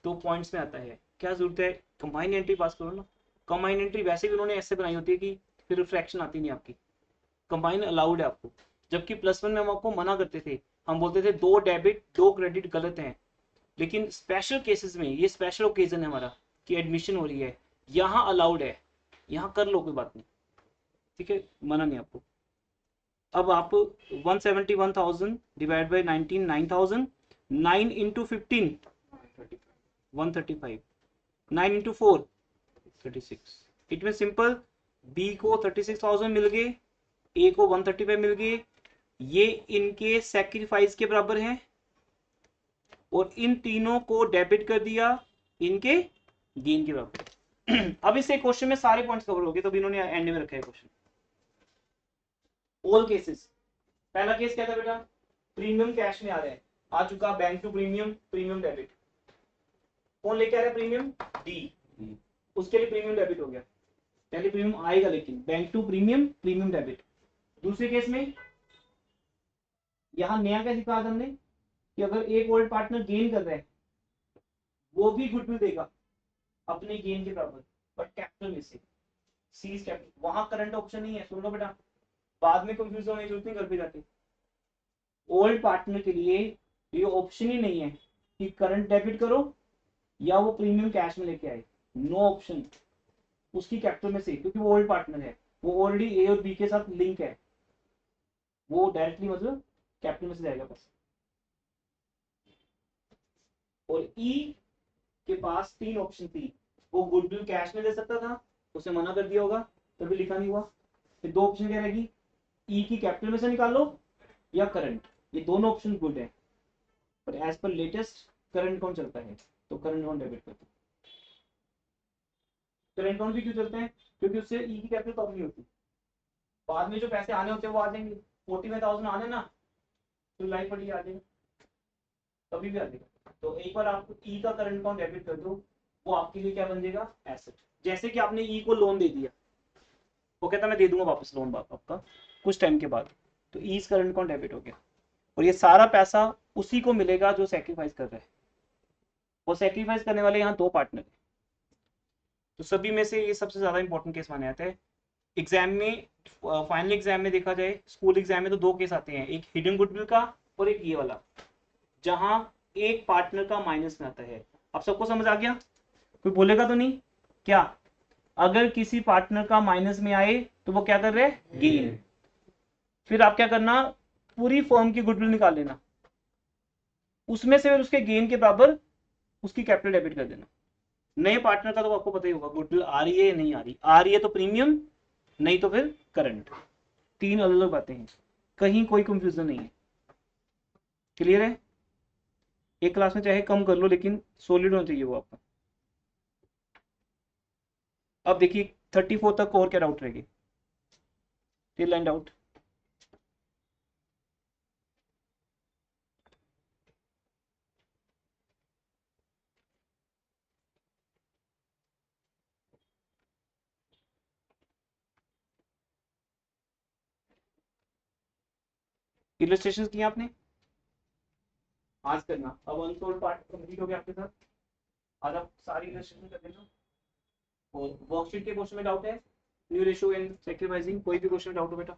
S1: तो पॉइंट्स में आता है। क्या जरूरत है, कंबाइन एंट्री पास करो ना। कंबाइन एंट्री वैसे भी उन्होंने ऐसे बनाई होती है कि फिर फ्रैक्शन आती नहीं आपकी। कंबाइन अलाउड है आपको, जबकि +1 में हम आपको मना करते थे, हम बोलते थे 2 डेबिट 2 क्रेडिट गलत हैं। लेकिन स्पेशल केसेस में, ये स्पेशल ओकेजन है हमारा कि एडमिशन हो रही है, यहाँ अलाउड है, यहाँ कर लो, कोई बात नहीं, ठीक है, मना नहीं आपको। अब आप 171,000 divide by 19, 9,000, 9 into 15 135, 9 into 4 36। It mean simple, B को 36,000 मिल गए, ए को 135 मिल गए, ये इनके सैक्रिफाइस के बराबर है और इन तीनों को डेबिट कर दिया इनके गेन के बराबर। अब इसे क्वेश्चन में सारे पॉइंट्स कवर हो गए, तो इन्होंने एंड में रखा है क्वेश्चन। All cases. पहला केस क्या था बेटा, प्रीमियम कैश में आ रहा है, आ चुका bank to premium, premium debit. कौन लेके आ रहा है प्रीमियम, डी, उसके लिए प्रीमियम डेबिट हो गया, पहले प्रीमियम आएगा लेकिन bank to premium, premium debit. दूसरे केस में यहां नया क्या सिखा हमने कि अगर एक ओल्ड पार्टनर गेन कर रहा है वो भी गुडविल देगा अपने गेन के बराबर, बट कैपिटल में से, सीज कैपिटल। वहां करंट ऑप्शन नहीं है, सुन लो बेटा, बाद में कंफ्यूज होने की जरूरत नहीं घर पे जाके। ओल्ड पार्टनर के लिए ये ऑप्शन ही नहीं है कि करंट डेबिट करो या वो प्रीमियम कैश में लेके आए, नो ऑप्शन उसकी कैपिटल में से, क्योंकि वो ओल्ड पार्टनर है, वो ऑलरेडी ए और बी के साथ लिंक है, वो डायरेक्टली मतलब कैपिटल में से जाएगा बस। और ई के पास तीन ऑप्शन थी, वो गुडविल कैश में दे सकता था, उसे मना कर दिया होगा तभी लिखा नहीं हुआ। फिर दो ऑप्शन क्या रहेगी, ई की कैपिटल में से निकालो या करंट, ये दोनों ऑप्शन गुड है, पर एज पर लेटेस्ट करंट कौन चलता है, तो करंट कौन डेबिट करता है। करंट कौन भी क्यों चलते हैं, क्योंकि उससे ई की कैपिटल कम नहीं होती, बाद में जो पैसे आने होते हैं वो आ जाएंगे, 45,000 आने ना तो लाइफ पड़ी आ जाएगा, कभी भी आ जाएगा। तो एक बार आप ई का करंट अकाउंट डेबिट कर दो, वो आपके लिए क्या बन जाएगा, एसेट। जैसे कि आपने ई को लोन दे दिया, वो कहता मैं दे दूंगा वापस लोन आपका कुछ टाइम के बाद, तो ई करंट अकाउंट डेबिट हो गया, और ये सारा पैसा उसी को मिलेगा जो सेक्रीफाइस कर रहा है। वो सेक्रीफाइस करने वाले यहाँ दो पार्टनर है, तो सभी में से ये सबसे ज्यादा इंपॉर्टेंट केस माने जाते हैं एग्जाम में। फाइनल एग्जाम में देखा जाए, स्कूल एग्जाम में तो दो केस आते हैं, एक हिडन गुडविल का और एक ये वाला, जहां एक पार्टनर का माइनस में आता है। अब सबको समझ आ गया, कोई बोलेगा तो नहीं क्या, अगर किसी पार्टनर का माइनस में आए तो वो क्या कर रहे हैं, गेन। फिर आप क्या करना, पूरी फर्म की गुडविल निकाल लेना, उसमें से फिर उसके गेन के बराबर उसकी कैपिटल डेबिट कर देना। नए पार्टनर का तो आपको पता ही होगा, गुडविल आ रही है या नहीं आ रही है तो प्रीमियम, नहीं तो फिर करंट। तीन अलग अलग बातें हैं, कहीं कोई कंफ्यूजन नहीं है, क्लियर है। एक क्लास में चाहे कम कर लो लेकिन सॉलिड होना चाहिए वो आपका। अब देखिए 34 तक और क्या डाउट रहेगी, टिल लाइन डाउट। इलस्ट्रेशन किए आपने आज करना, अब अनसोल्ड पार्ट कंप्लीट हो गया आपके साथ, आज आप सारी इलस्ट्रेशन कर देना। और वर्कशीट के क्वेश्चन में डाउट है, न्यू रेशियो एंड सैक्रिफाइसिंग, कोई भी क्वेश्चन में डाउट हो बेटा।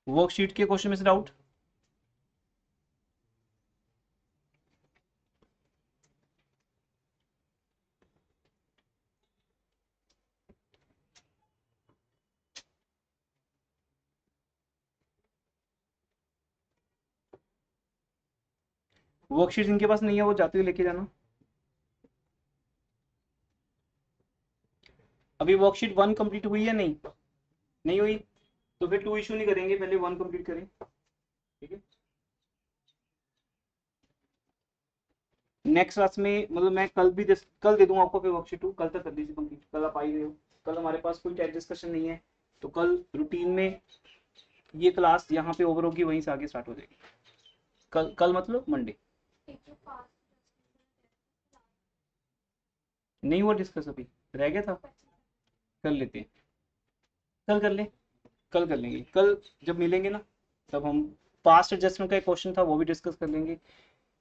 S1: वर्कशीट के क्वेश्चन में से डाउट, वर्कशीट जिनके पास नहीं है वो जाते हुए लेके जाना। अभी वर्कशीट 1 कंप्लीट हुई है, नहीं नहीं हुई, तो फिर 2 इशू नहीं करेंगे, पहले 1 कंप्लीट करें, ठीक है। नेक्स्ट क्लास में मतलब मैं कल भी कल दे दूंगा आपको फिर वर्कशीट 2, कल तक कर दीजिए कंप्लीट, कल आप आई रहे हो, कल हमारे पास कोई टेस्ट डिस्कशन नहीं है, तो कल रूटीन में ये क्लास यहाँ पे ओवर होगी, वहीं से आगे स्टार्ट हो जाएगी। कल मतलब मंडे नहीं हुआ डिस्कस, अभी रह गया था, कर लेते हैं, कल कर ले, कल कर लेंगे, कल जब मिलेंगे ना तब हम पास्ट एडजस्टमेंट का एक क्वेश्चन था वो भी डिस्कस कर लेंगे।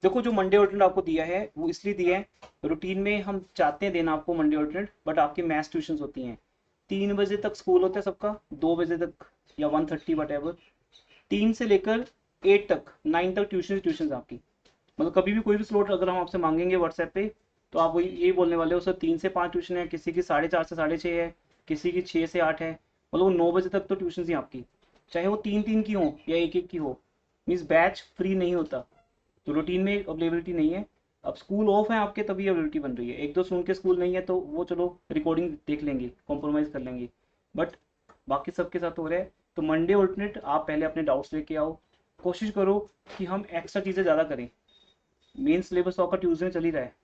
S1: देखो जो मंडे ऑल्टरनेट आपको दिया है वो इसलिए दिया है, रूटीन में हम चाहते हैं देना आपको मंडे ऑल्टरनेट, बट आपकी मैथ्स ट्यूशन होती हैं, 3 बजे तक स्कूल होता है सबका, 2 बजे तक या 1:30 वट एवर, 3 से लेकर 8 तक 9 तक ट्यूशन आपकी, मतलब कभी भी कोई भी स्लॉट अगर हम आपसे मांगेंगे व्हाट्सएप पे तो आप वही यही बोलने वाले हो, सर 3 से 5 ट्यूशन है, किसी की 4:30 से 6:30 है, किसी की 6 से 8 है, मतलब वो 9 बजे तक तो ट्यूशन ही आपकी, चाहे वो 3-3 की हो या 1-1 की हो, मीन्स बैच फ्री नहीं होता, तो रूटीन में अवेलेबिलिटी नहीं है। अब स्कूल ऑफ है आपके तभी एबिलिटी बन रही है, एक दो सुन के स्कूल नहीं है तो वो चलो रिकॉर्डिंग देख लेंगे, कॉम्प्रोमाइज़ कर लेंगे, बट बाकी सबके साथ हो रहा है। तो मंडे ऑल्टरनेट आप पहले अपने डाउट्स लेके आओ, कोशिश करो कि हम एक्स्ट्रा चीज़ें ज़्यादा करें। मेन सिलेबस तो आपका ट्यूजडे में चल ही रहा है।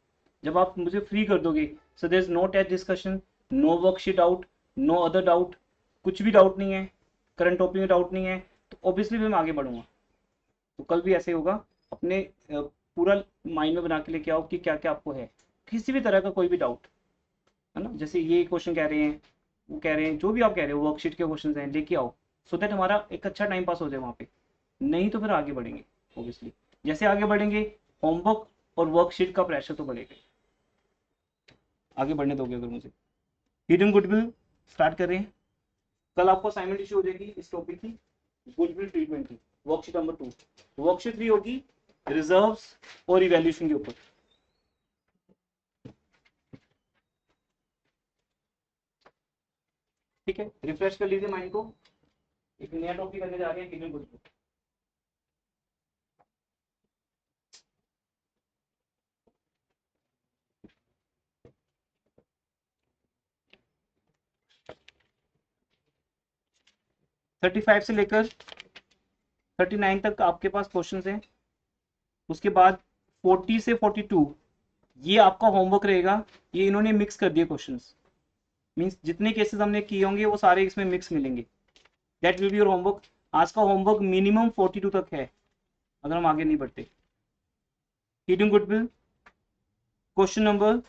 S1: जब आप मुझे फ्री कर दोगे, so there is no test discussion, no worksheet out, no other doubt, कुछ भी डाउट नहीं है, करंट टॉपिक में डाउट नहीं है, तो ऑब्वियसली फिर मैं आगे बढ़ूंगा। तो कल भी ऐसे होगा, अपने पूरा माइंड में बना के लेके आओ कि क्या क्या आपको है, किसी भी तरह का कोई भी डाउट है ना, जैसे ये क्वेश्चन कह रहे हैं, वो कह रहे हैं, जो भी आप कह रहे हो वर्कशीट के क्वेश्चन हैं लेके आओ, सो दैट हमारा एक अच्छा टाइम पास हो जाए वहाँ पे। नहीं तो फिर आगे बढ़ेंगे ऑब्वियसली, जैसे आगे बढ़ेंगे होमवर्क और वर्कशीट का प्रेशर तो बढ़ेगा। आगे बढ़ने दोगे अगर मुझे। हिडन गुडविल स्टार्ट कर रहे हैं। कल आपको असाइनमेंट इशू हो जाएगी इस टॉपिक की, गुडविल ट्रीटमेंट की, वर्कशीट नंबर 2। वर्कशीट 3 होगी रिजर्व्स और इवैल्यूएशन के ऊपर। ठीक है, रिफ्रेश कर लीजिए माइंड को, एक नया टॉपिक करने जा रहे हैं हिडन गुडविल। थर्टी फाइव से लेकर 39 तक आपके पास क्वेश्चन हैं। उसके बाद 40 से 42 ये आपका होमवर्क रहेगा। ये इन्होंने मिक्स कर दिए क्वेश्चंस, मींस जितने केसेस हमने किए होंगे वो सारे इसमें मिक्स मिलेंगे। That will be your homework. आज का होमवर्क मिनिमम 42 तक है अगर हम आगे नहीं बढ़ते। Heating goodwill question number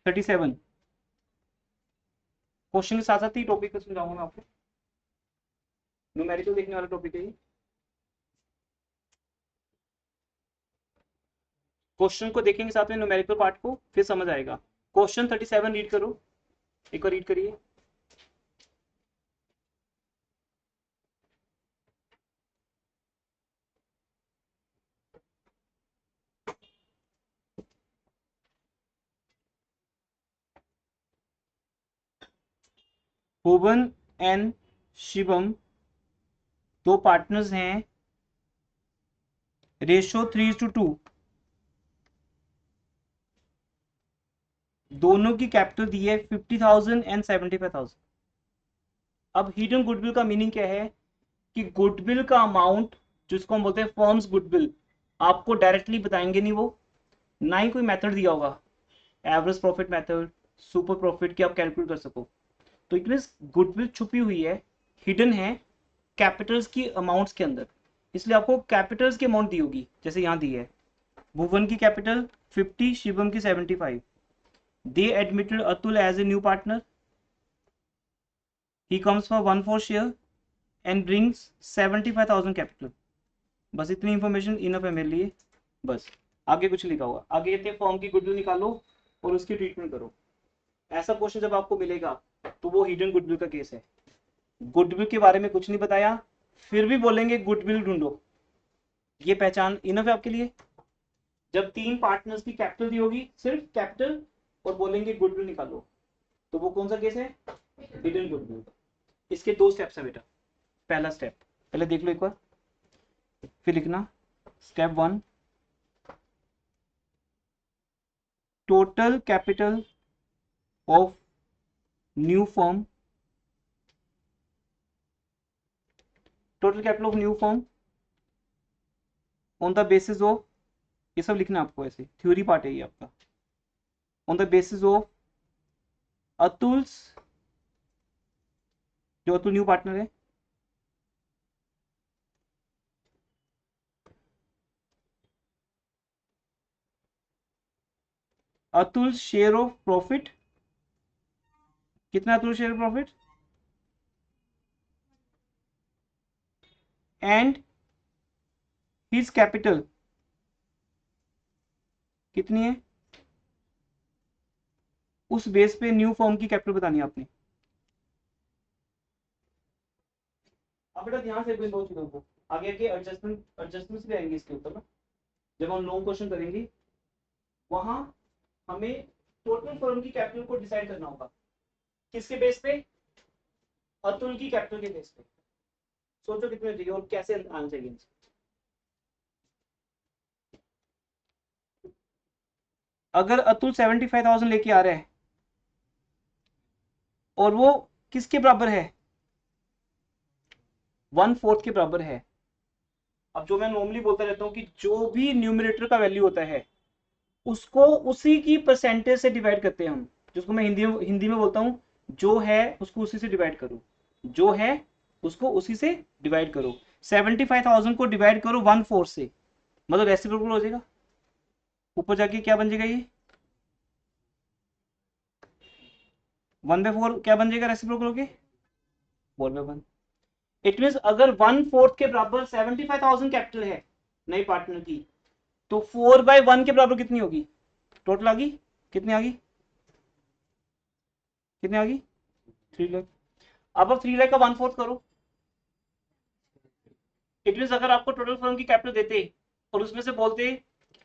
S1: 37। Question के साथ साथ ही टॉपिक को समझाऊंगा मैं आपको, न्यूमेरिकल देखने वाला टॉपिक है ये। क्वेश्चन को देखेंगे साथ में न्यूमेरिकल पार्ट को, फिर समझ आएगा। क्वेश्चन 37 रीड करो, एक बार रीड करिए। भुवन एंड शिवम दो पार्टनर्स हैं, रेशो 3:2। दोनों की कैपिटल दी है 50,000 एंड 75,000। अब हिडन गुडविल का मीनिंग क्या है कि गुडविल का अमाउंट जिसको हम बोलते हैं फर्म्स गुडविल, आपको डायरेक्टली बताएंगे नहीं वो, ना ही कोई मेथड दिया होगा, average profit method, super profit की आप कैलकुलेट कर सको। तो इट मींस गुडविल छुपी हुई है, हिडन है कैपिटल्स की अमाउंट्स के अंदर, इसलिए आपको कैपिटल्स की अमाउंट दी होगी। जैसे यहाँ दी है, भुवन की कैपिटल 50, शिवम की 75। They admitted Atul as a new partner, he comes for 1/4 share and brings 75,000 capital. बस इतनी इंफॉर्मेशन इनफ है मेरे लिए। बस आगे कुछ लिखा हुआ, आगे कहते हैं फॉर्म की गुडविल निकालो और उसकी ट्रीटमेंट करो। ऐसा क्वेश्चन जब आपको मिलेगा तो वो हिडन गुडविल का केस है। गुडविल के बारे में कुछ नहीं बताया, फिर भी बोलेंगे गुडविल ढूंढो, ये पहचान इनफ है आपके लिए। जब 3 पार्टनर्स की कैपिटल दी होगी, सिर्फ कैपिटल, और बोलेंगे गुडविल निकालो, तो वो कौन सा केस है? Hidden goodwill. इसके 2 स्टेप्स है बेटा। पहला स्टेप पहले देख लो एक बार, फिर लिखना। Step 1, total capital of new firm, total capital of new firm on the basis of, ये सब लिखना आपको, ऐसे थ्योरी पार्ट है ये आपका। On the basis of Atul's, जो अतुल न्यू पार्टनर है, अतुल शेयर ऑफ प्रॉफिट, कितना Atul share of profit, and his capital कितनी है, उस बेस पे न्यू फॉर्म की कैपिटल बतानी है आपने। अब बेटा ध्यान से दो चीजों को, आगे के एडजस्टमेंट्स भी आएंगे इसके ऊपर ना, जब हम लॉन्ग क्वेश्चन करेंगे वहां हमें टोटल फर्म की कैपिटल को डिसाइड करना होगा। किसके बेस पे? अतुल की कैपिटल के बेस पे। सोचो कितनी हो जाएगी और कैसे आना चाहिए। अगर अतुल 75,000 लेके आ रहा है और वो किसके बराबर है, 1/4 के बराबर है। अब जो मैं नॉर्मली बोलता रहता हूँ कि जो भी न्यूमरेटर का वैल्यू होता है उसको उसी की परसेंटेज से डिवाइड करते हैं हम, जिसको मैं हिंदी में बोलता हूँ जो है उसको उसी से डिवाइड करो, जो है उसको उसी से डिवाइड करो। 75,000 को डिवाइड करो 1/4 से, मतलब रेसिप्रोकल हो जाएगा। ऊपर जाके क्या बन जाएगा, ये 1/4 क्या बन जाएगा रेसिप्रोकल होके, 4/1। इट मीन अगर 1/4 के बराबर 75,000 कैपिटल है नए पार्टनर की, तो 4/1 के बराबर कितनी होगी, टोटल आ गई, कितनी आ गई, कितनी आ गई, 3 लाख। अब आप 3 लाख का 1/4 करो। इट मीन अगर आपको टोटल फर्म की कैपिटल देते और उसमें से बोलते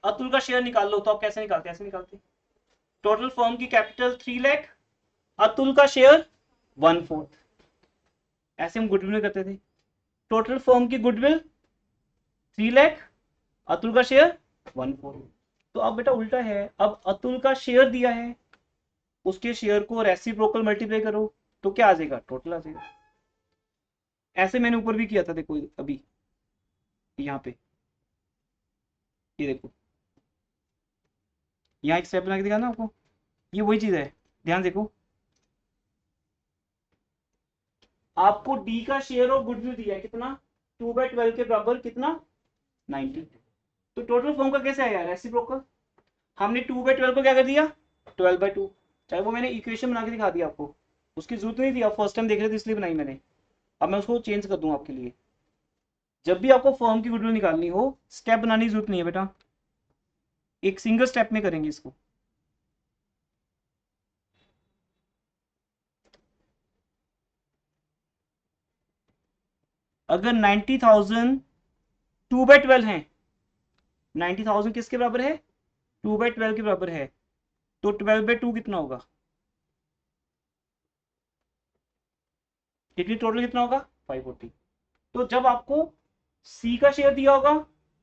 S1: अतुल का शेयर निकाल लो, तो आप कैसे निकालते, ऐसे निकालते। टोटल फर्म की कैपिटल 3 लाख, अतुल का शेयर 1/4, ऐसे हम गुडविल में करते थे। टोटल फर्म की गुडविल 3 लाख, अतुल का शेयर 1/4। तो अब बेटा उल्टा है, अब अतुल का शेयर दिया है, उसके शेयर को रेसिप्रोकल मल्टीप्लाई करो तो क्या आ जाएगा, टोटल आ जाएगा। ऐसे मैंने ऊपर भी किया था, देखो अभी यहाँ पे, ये देखो यहाँ एक स्टेप बना के दिखा ना आपको, ये वही चीज है, ध्यान देखो। आपको डी का शेयर ऑफ गुडविल दिया है कितना, 2/12 के बराबर कितना, 90। तो टोटल फॉर्म का कैसे आया रेसिप्रोकल, हमने 2/12 को क्या कर दिया, 12/2। चाहे वो मैंने इक्वेशन बना के दिखा दिया आपको, उसकी जरूरत नहीं थी, आप फर्स्ट टाइम देख रहे थे इसलिए बनाई मैंने। अब मैं उसको चेंज कर दूं आपके लिए। जब भी आपको फर्म की गुडविल निकालनी हो, स्टेप बनाने की जरूरत नहीं है बेटा, एक सिंगल स्टेप में करेंगे इसको। अगर 90,000 2/12 है, 90,000 किसके बराबर है, 2/12 के बराबर है, तो 12/2 कितना होगा, कितनी टोटल कितना होगा, 540। तो जब आपको सी का शेयर दिया होगा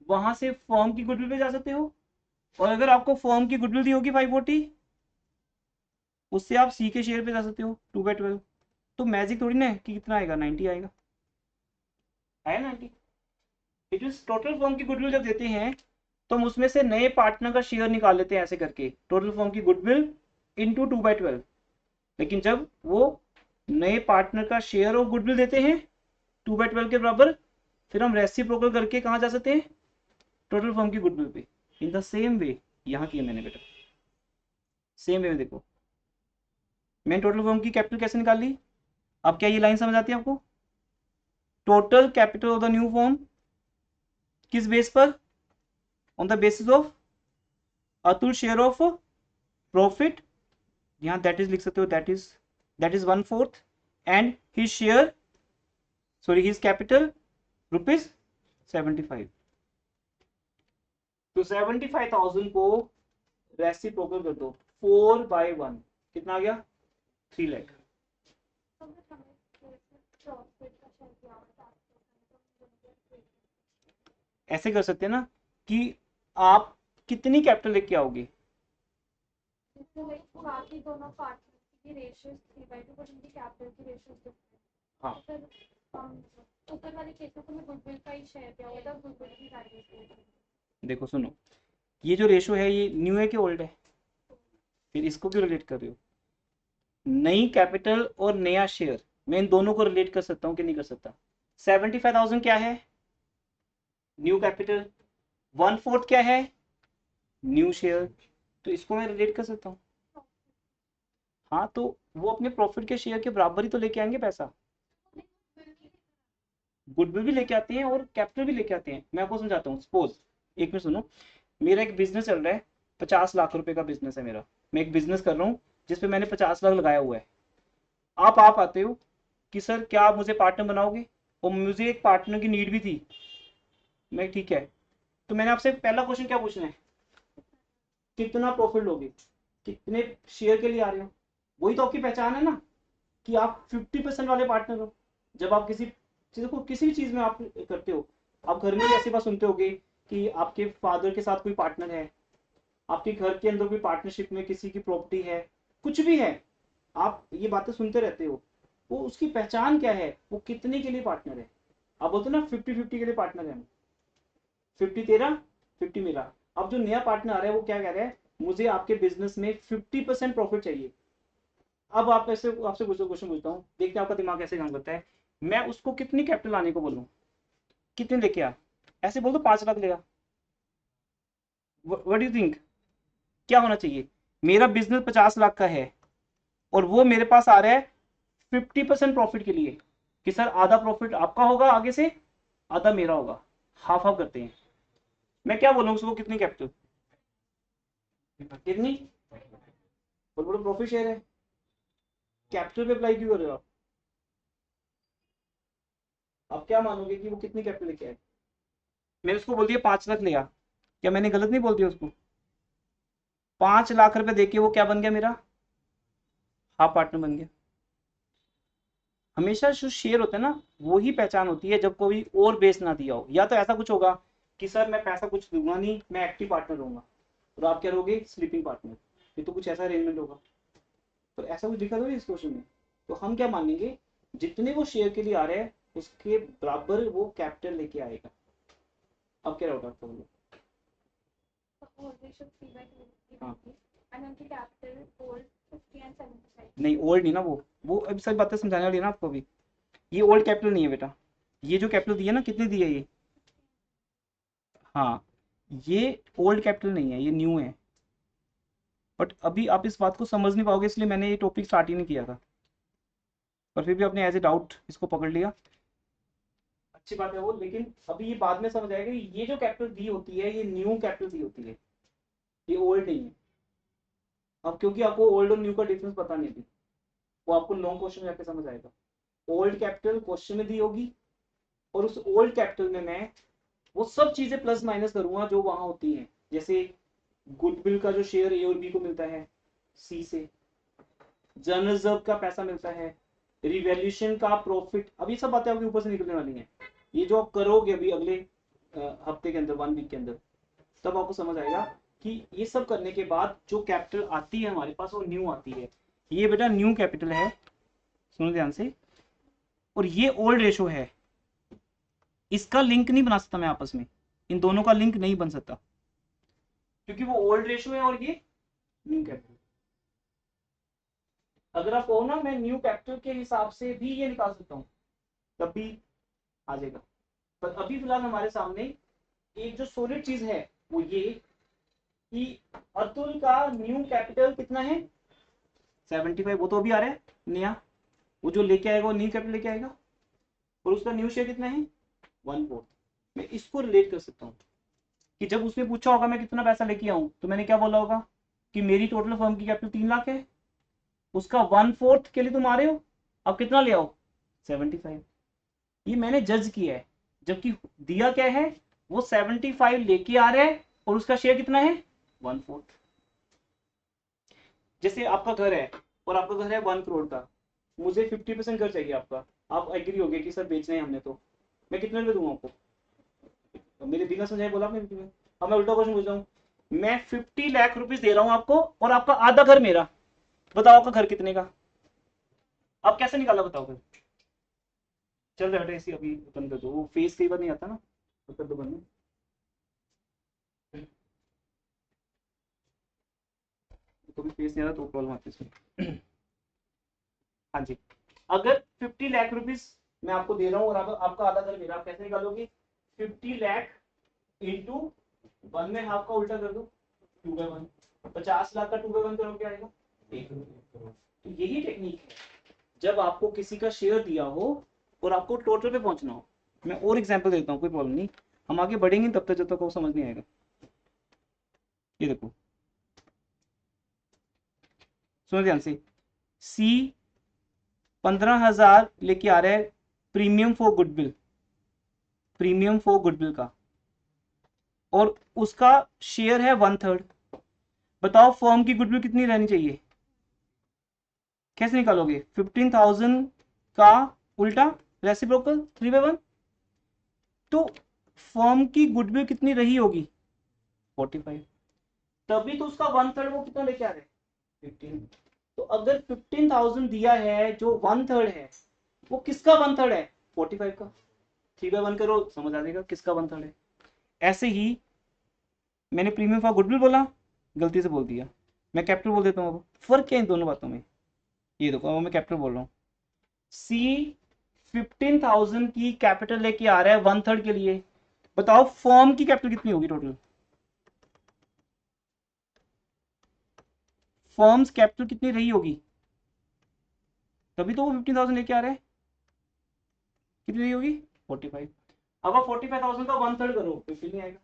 S1: वहां से फर्म की गुडविल पे जा सकते हो, और अगर आपको फर्म की गुडविल दी होगी 540, उससे आप सी के शेयर पे जा सकते हो 2/12। तो मैजिक थोड़ी ना है कि कितना आएगा, 90 आएगा, आया 90। इट इज टोटल फर्म की गुडविल जब देते हैं तो हम उसमें से नए पार्टनर का शेयर निकाल लेते हैं ऐसे करके, टोटल फर्म की गुडविल इंटू 2/12। लेकिन जब वो नए पार्टनर का शेयर ऑफ गुडविल देते हैं 2/12 के बराबर, फिर हम रेसिप्रोकल करके कहाँ जा सकते हैं, टोटल फर्म की गुडविल पे। इन द सेम वे यहाँ किया मैंने बेटा, सेम वे में देखो, मैंने टोटल फर्म की कैपिटल कैसे निकाल ली। अब क्या ये लाइन समझ आती है आपको, total capital of the new firm किस बेस पर, on the basis of Atul share of profit, यहाँ दैट इज लिख सकते हो, that is 1/4, and his share, sorry his capital ₹75। तो 75,000 को रेसिप्रोकल कर दो 4/1, कितना आ गया, 3 लाख। ऐसे कर सकते हैं ना कि आप कितनी कैपिटल लेके आओगे,
S3: बाकी दोनों पार्टनर्स की रेशियोज 3/2 बट उनकी कैपिटल की रेशियोज डिफरेंट।
S1: हाँ
S3: फिर ऊपर वाले केस में तो मैं गुडविल का ही शेयर दिया हुआ था, गुडविल की वैल्यू।
S1: देखो सुनो, ये जो रेशो है ये न्यू है कि ओल्ड है, फिर इसको क्यों रिलेट कर रहे हो, नई कैपिटल और नया शेयर, मैं इन दोनों को रिलेट कर सकता हूँ कि नहीं कर सकता। 75,000 क्या है, न्यू कैपिटल, 1/4 क्या है, न्यू शेयर, तो इसको मैं रिलेट कर सकता हूँ। हाँ तो वो अपने प्रॉफिट के शेयर के बराबर ही तो लेके आएंगे पैसा, गुडविल भी लेके आते हैं और कैपिटल भी लेके आते हैं। मैं आपको समझाता हूँ, सपोज एक मिनट सुनो, मेरा एक बिजनेस चल रहा है, 50 लाख रुपए का बिजनेस है मेरा, मैं एक बिजनेस कर रहा हूँ जिसपे मैंने 50 लाख लगाया हुआ है। आप आते हो कि सर क्या आप मुझे पार्टनर बनाओगे, और मुझे एक पार्टनर की नीड भी थी, मैं ठीक है, तो मैंने आपसे पहला क्वेश्चन क्या पूछना है, कितना प्रॉफिट लोगे, कितने शेयर के लिए आ रहे हो, वही तो आपकी पहचान है ना कि आप 50% वाले पार्टनर हो। जब आप किसी देखो किसी भी चीज में आप करते हो, आप घर में भी ऐसी बात सुनते होगे कि आपके फादर के साथ कोई पार्टनर है, आपके घर के अंदर कोई पार्टनरशिप में किसी की प्रॉपर्टी है, कुछ भी है, आप ये बातें सुनते रहते हो। वो उसकी पहचान क्या है, वो कितने के लिए पार्टनर है। आप बोलते हो ना 50-50 के लिए पार्टनर है, 50 तेरा 50 मेरा। अब जो नया पार्टनर आ रहा है वो क्या कह रहा है, मुझे आपके बिजनेस में 50% प्रॉफिट चाहिए। अब आप ऐसे आपसे क्वेश्चन पूछता हूँ, देखते हैं आपका दिमाग कैसे काम करता है। मैं उसको कितनी कैपिटल लाने को बोलूँ, कितने लेके आ, ऐसे बोल दो 5 लाख लेगा, व्हाट डू थिंक क्या होना चाहिए। मेरा बिजनेस 50 लाख का है और वो मेरे पास आ रहा है 50% प्रॉफिट के लिए, कि सर आधा प्रॉफिट आपका होगा आगे से, आधा मेरा होगा, हाफ हाफ करते हैं। मैं क्या बोलूँ उसको, कितनी कैपिटल, कितनी, बोल बोलो प्रॉफिट शेयर है, कैपिटल पे अप्लाई क्यों कर रहे हो आप क्या मानोगे कि वो कितनी कैपिटल लेके आए। मैंने उसको बोल दिया 5 लाख लिया, क्या मैंने गलत नहीं बोल दिया उसको। 5 लाख रुपए देके वो क्या बन गया, मेरा हाफ पार्टनर बन गया। हमेशा जो शेयर होता है ना, वो ही पहचान होती है जब कोई और बेच ना दिया हो। या तो ऐसा कुछ होगा कि सर मैं पैसा कुछ दूंगा नहीं, मैं एक्टिव पार्टनर रहूंगा, और आप क्या रहोगे, स्लीपिंग पार्टनर। ये तो कुछ ऐसा अरेंजमेंट होगा, तो ऐसा कुछ लिखा था इस क्वेश्चन में। तो हम क्या मानेंगे, जितने वो शेयर के लिए आ रहे हैं उसके बराबर वो कैपिटल लेके आएगा। अब क्या डाउट आपको, हाँ नहीं ओल्ड नहीं ना, वो अभी सारी बातें समझाने वाली है ना आपको। अभी ये ओल्ड कैपिटल नहीं है बेटा, ये जो कैपिटल दिया ना, कितने दिया ये, हाँ ये ओल्ड कैपिटल नहीं है, ये न्यू है। बट अभी आप इस बात को समझ नहीं पाओगे, इसलिए मैंने ये टॉपिक स्टार्ट ही नहीं किया था, पर फिर भी आपने एज ए डाउट इसको पकड़ लिया, अच्छी बात है वो। लेकिन अभी ये बाद में समझ आएगा कि ये जो कैपिटल दी होती है ये न्यू कैपिटल दी होती है, ये ओल्ड नहीं है। अब क्योंकि आपको ओल्ड और न्यू का डिफरेंस पता नहीं थी, वो आपको लॉन्ग क्वेश्चन में जाकर समझ आएगा। ओल्ड कैपिटल क्वेश्चन में दी होगी, और उस ओल्ड कैपिटल में मैं वो सब चीजें प्लस माइनस करूंगा जो वहां होती हैं। जैसे गुडविल का जो शेयर ए और बी को मिलता है सी से, जनरल रिजर्व का पैसा मिलता है, रिवैल्यूएशन का प्रॉफिट, अब ये सब बातें आपके ऊपर से निकलने वाली हैं। ये जो आप करोगे अभी अगले हफ्ते के अंदर, 1 वीक के अंदर, तब आपको समझ आएगा कि ये सब करने के बाद जो कैपिटल आती है हमारे पास वो न्यू आती है। ये बेटा न्यू कैपिटल है, सुनो ध्यान से। और ये ओल्ड रेशो है, इसका लिंक नहीं बना सकता मैं आपस में, इन दोनों का लिंक नहीं बन सकता, क्योंकि वो ओल्ड रेशो है और ये न्यू कैपिटल। अगर आप कहो ना मैं न्यू कैपिटल के हिसाब से भी ये निकाल सकता हूँ, तब भी आ जाएगा। पर अभी फिलहाल हमारे सामने एक जो सॉलिड चीज है वो ये कि अतुल का न्यू कैपिटल कितना है, 75। वो तो अभी आ रहा है नया, वो जो लेके आएगा वो न्यू कैपिटल लेके आएगा, और उसका न्यू शेयर कितना है, 1/4। मैं इसको रिलेट कर सकता हूँ कि जब उसने पूछा होगा मैं कितना पैसा लेके आऊं, तो मैंने क्या बोला होगा कि मेरी टोटल फर्म की कैपिटल 3 लाख है, उसका 1/4 के लिए तुम आ रहे हो, अब कितना ले आओ, 75। ये मैंने जज किया है, जबकि दिया क्या है, वो 75 लेके आ रहे हैं और उसका शेयर कितना है, 1/4। जैसे आपका घर है और आपका घर है 1 करोड़ का, मुझे 50% घर चाहिए आपका, आप एग्री हो गए कि सर बेचना है हमने, तो मैं कितने में दूंगा आपको, तो मेरे बिना समझाए बोला आपने 50 में। अब मैं उल्टा क्वेश्चन पूछ रहा हूँ, मैं 50 लाख रुपीज दे रहा हूँ आपको और आपका आधा घर मेरा, बताओ आपका घर कितने का, आप कैसे निकाला बताओ फिर। चल रहा है ऐसी, अभी बंद कर दो, वो फेस कई बार नहीं आता ना, तो कर दो बंद। तो भी फेस नहीं आ रहा तो प्रॉब्लम आती है। हाँ जी, अगर 50 लाख रुपीज मैं आपको दे रहा हूँ और आपका आधा घर मेरा, आप कैसे निकालोगे, 50 लाख इंटू 1 में हाफ का उल्टा कर दो, 2/1। 50 लाख का 2/1 करो, क्या आएगा, 1 करोड़। तो यही टेक्निक है जब आपको किसी का शेयर दिया हो और आपको टोटल पे पहुंचना हो। मैं और एग्जांपल देता हूँ, कोई प्रॉब्लम नहीं, हम आगे बढ़ेंगे तब तक जब तक वो समझ नहीं आएगा। ये देखो सुनो ध्यान से, सी 15,000 लेके आ रहा है premium for goodwill, premium for goodwill का, और उसका शेयर है 1/3। बताओ फर्म की गुडविल कितनी रहनी चाहिए, कैसे निकालोगे, 15,000 का उल्टा रेसिप्रोकल 3/1। तो फर्म की गुडविल कितनी रही होगी 45, तभी तो उसका 1/3 वो कितना लेके आ रहे हैं 15। तो अगर 15,000 दिया है, जो 1/3 है वो किसका 1/3 है 45 का। 3/1 करो समझ आ जाएगा किसका 1/3 है। ऐसे ही मैंने प्रीमियम फॉर गुडविल बोला, गलती से बोल दिया, मैं कैपिटल बोल देता हूँ। अब फर्क क्या है इन दोनों बातों में, ये देखो अब मैं कैपिटल बोल रहा हूँ। सी 15,000 की कैपिटल लेके आ रहा है 1/3 के लिए, बताओ फर्म की कैपिटल कितनी होगी टोटल। फर्म्स कैपिटल कितनी रही होगी, तभी तो वो 15,000 लेके आ रहा है। कितनी रही होगी 45। अब आप 45,000 का 1/3 करो 15 नहीं आएगा।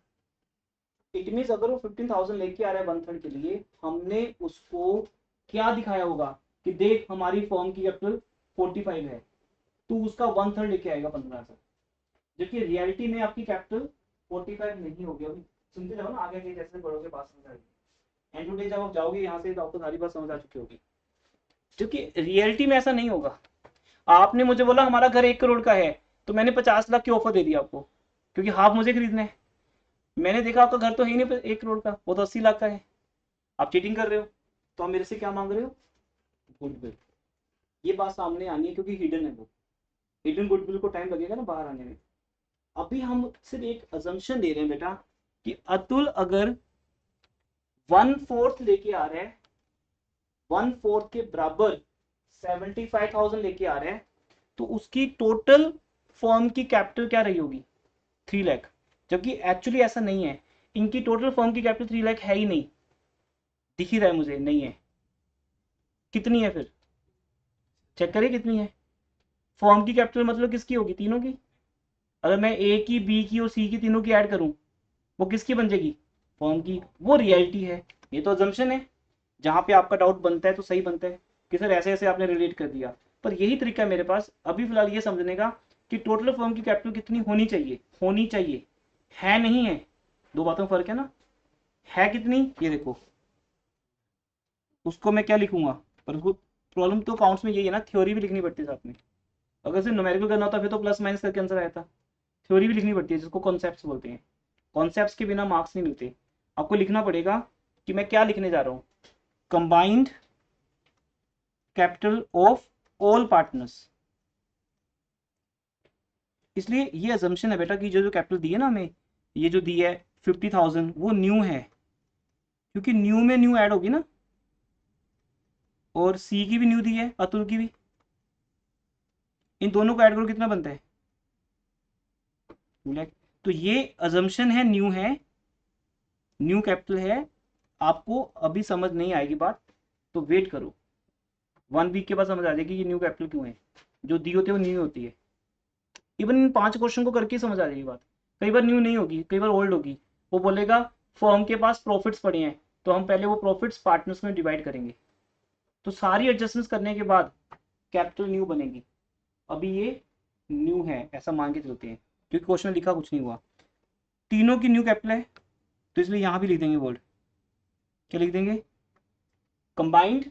S1: इट मीन्स अगर वो 15,000 लेके आ रहा है 1/3 के लिए, हमने उसको क्या दिखाया होगा कि देख हमारी फर्म की कैपिटल 45 है, तो उसका 1/3 लेके आएगा 15,000। जबकि रियलिटी में आपकी कैपिटल 45 नहीं होगी। अभी सुनते जाओ ना, आगे आगे जैसे पढ़ोगे बात समझ आएगी। एंड टू डे जब आप जाओगे यहाँ से तो आपको सारी बात समझ आ चुकी होगी। क्योंकि रियलिटी में ऐसा नहीं होगा। आपने मुझे बोला हमारा घर 1 करोड़ का है, तो मैंने 50 लाख की ऑफर दे दी आपको, क्योंकि हाफ मुझे खरीदना है। मैंने देखा आपका घर तो है ही नहीं 1 करोड़ का, वो तो 80 लाख का है। आप चीटिंग कर रहे हो, तो आप मेरे से क्या मांग रहे हो गुडविल। ये बात सामने आनी है क्योंकि हिडन है वो। हिडन गुडविल को टाइम लगेगा ना बाहर आने में। अभी हम सिर्फ एक अजम्पशन दे रहे हैं बेटा कि अतुल अगर 1/4 लेके आ रहा है, 1/4 के बराबर 75,000 लेके आ रहा है, तो उसकी टोटल फर्म की कैपिटल क्या रही होगी 3 लाख। जबकि एक्चुअली ऐसा नहीं है, इनकी टोटल फर्म की कैपिटल 3 लाख है ही नहीं, दिख ही रहा है मुझे नहीं है। कितनी है फिर चेक करिए कितनी है। फर्म की कैपिटल मतलब किसकी होगी, तीनों की। अगर मैं ए की, बी की और सी की तीनों की ऐड करूं, वो किसकी बन जाएगी फर्म की। वो रियलिटी है, ये तो अजम्पशन है। जहां पे आपका डाउट बनता है तो सही बनता है कि सर ऐसे ऐसे आपने रिलेट कर दिया, पर यही तरीका है मेरे पास अभी फिलहाल ये समझने का कि टोटल फर्म की कैपिटल कितनी होनी चाहिए, होनी चाहिए है नहीं है, दो बातों में फर्क है ना। है कितनी ये देखो, उसको मैं क्या लिखूंगा, पर उसको प्रॉब्लम तो काउंट्स में यही है ना, थ्योरी भी लिखनी पड़ती है साथ में। अगर सिर्फ न्यूमेरिकल करना होता फिर तो प्लस माइनस करके आंसर आया था। थ्योरी भी लिखनी पड़ती है जिसको कॉन्सेप्ट्स बोलते हैं। कॉन्सेप्ट्स के बिना मार्क्स नहीं मिलते। आपको लिखना पड़ेगा कि मैं क्या लिखने जा रहा हूँ, combined capital of all partners. इसलिए ये अजम्पशन है बेटा कि जो जो कैपिटल दी है ना हमें, ये जो दी है 50,000 वो न्यू है, क्योंकि न्यू में न्यू ऐड होगी ना। और सी की भी न्यू दी है, अतुल की भी, इन दोनों को ऐड करो कितना बनता है 2 लाख। तो ये अजम्पशन है, न्यू है, न्यू कैपिटल है। आपको अभी समझ नहीं आएगी बात, तो वेट करो 1 वीक के बाद समझ आ जाएगी कि न्यू कैपिटल क्यों है। जो दी होती है वो न्यू होती है। इवन इन 5 क्वेश्चन को करके समझ आ जाएगी बात। कई बार न्यू नहीं होगी, कई बार ओल्ड होगी। वो बोलेगा फर्म के पास प्रॉफिट्स पड़े हैं, तो हम पहले वो प्रॉफिट्स पार्टनर्स में डिवाइड करेंगे। तो सारी एडजस्टमेंट्स करने के बाद कैपिटल न्यू बनेगी। अभी ये न्यू है ऐसा मान के चलते हैं, क्योंकि क्वेश्चन में लिखा कुछ नहीं हुआ। तीनों की न्यू कैपिटल है, तो इसलिए यहां भी लिख देंगे बोल्ड। क्या लिख देंगे, combined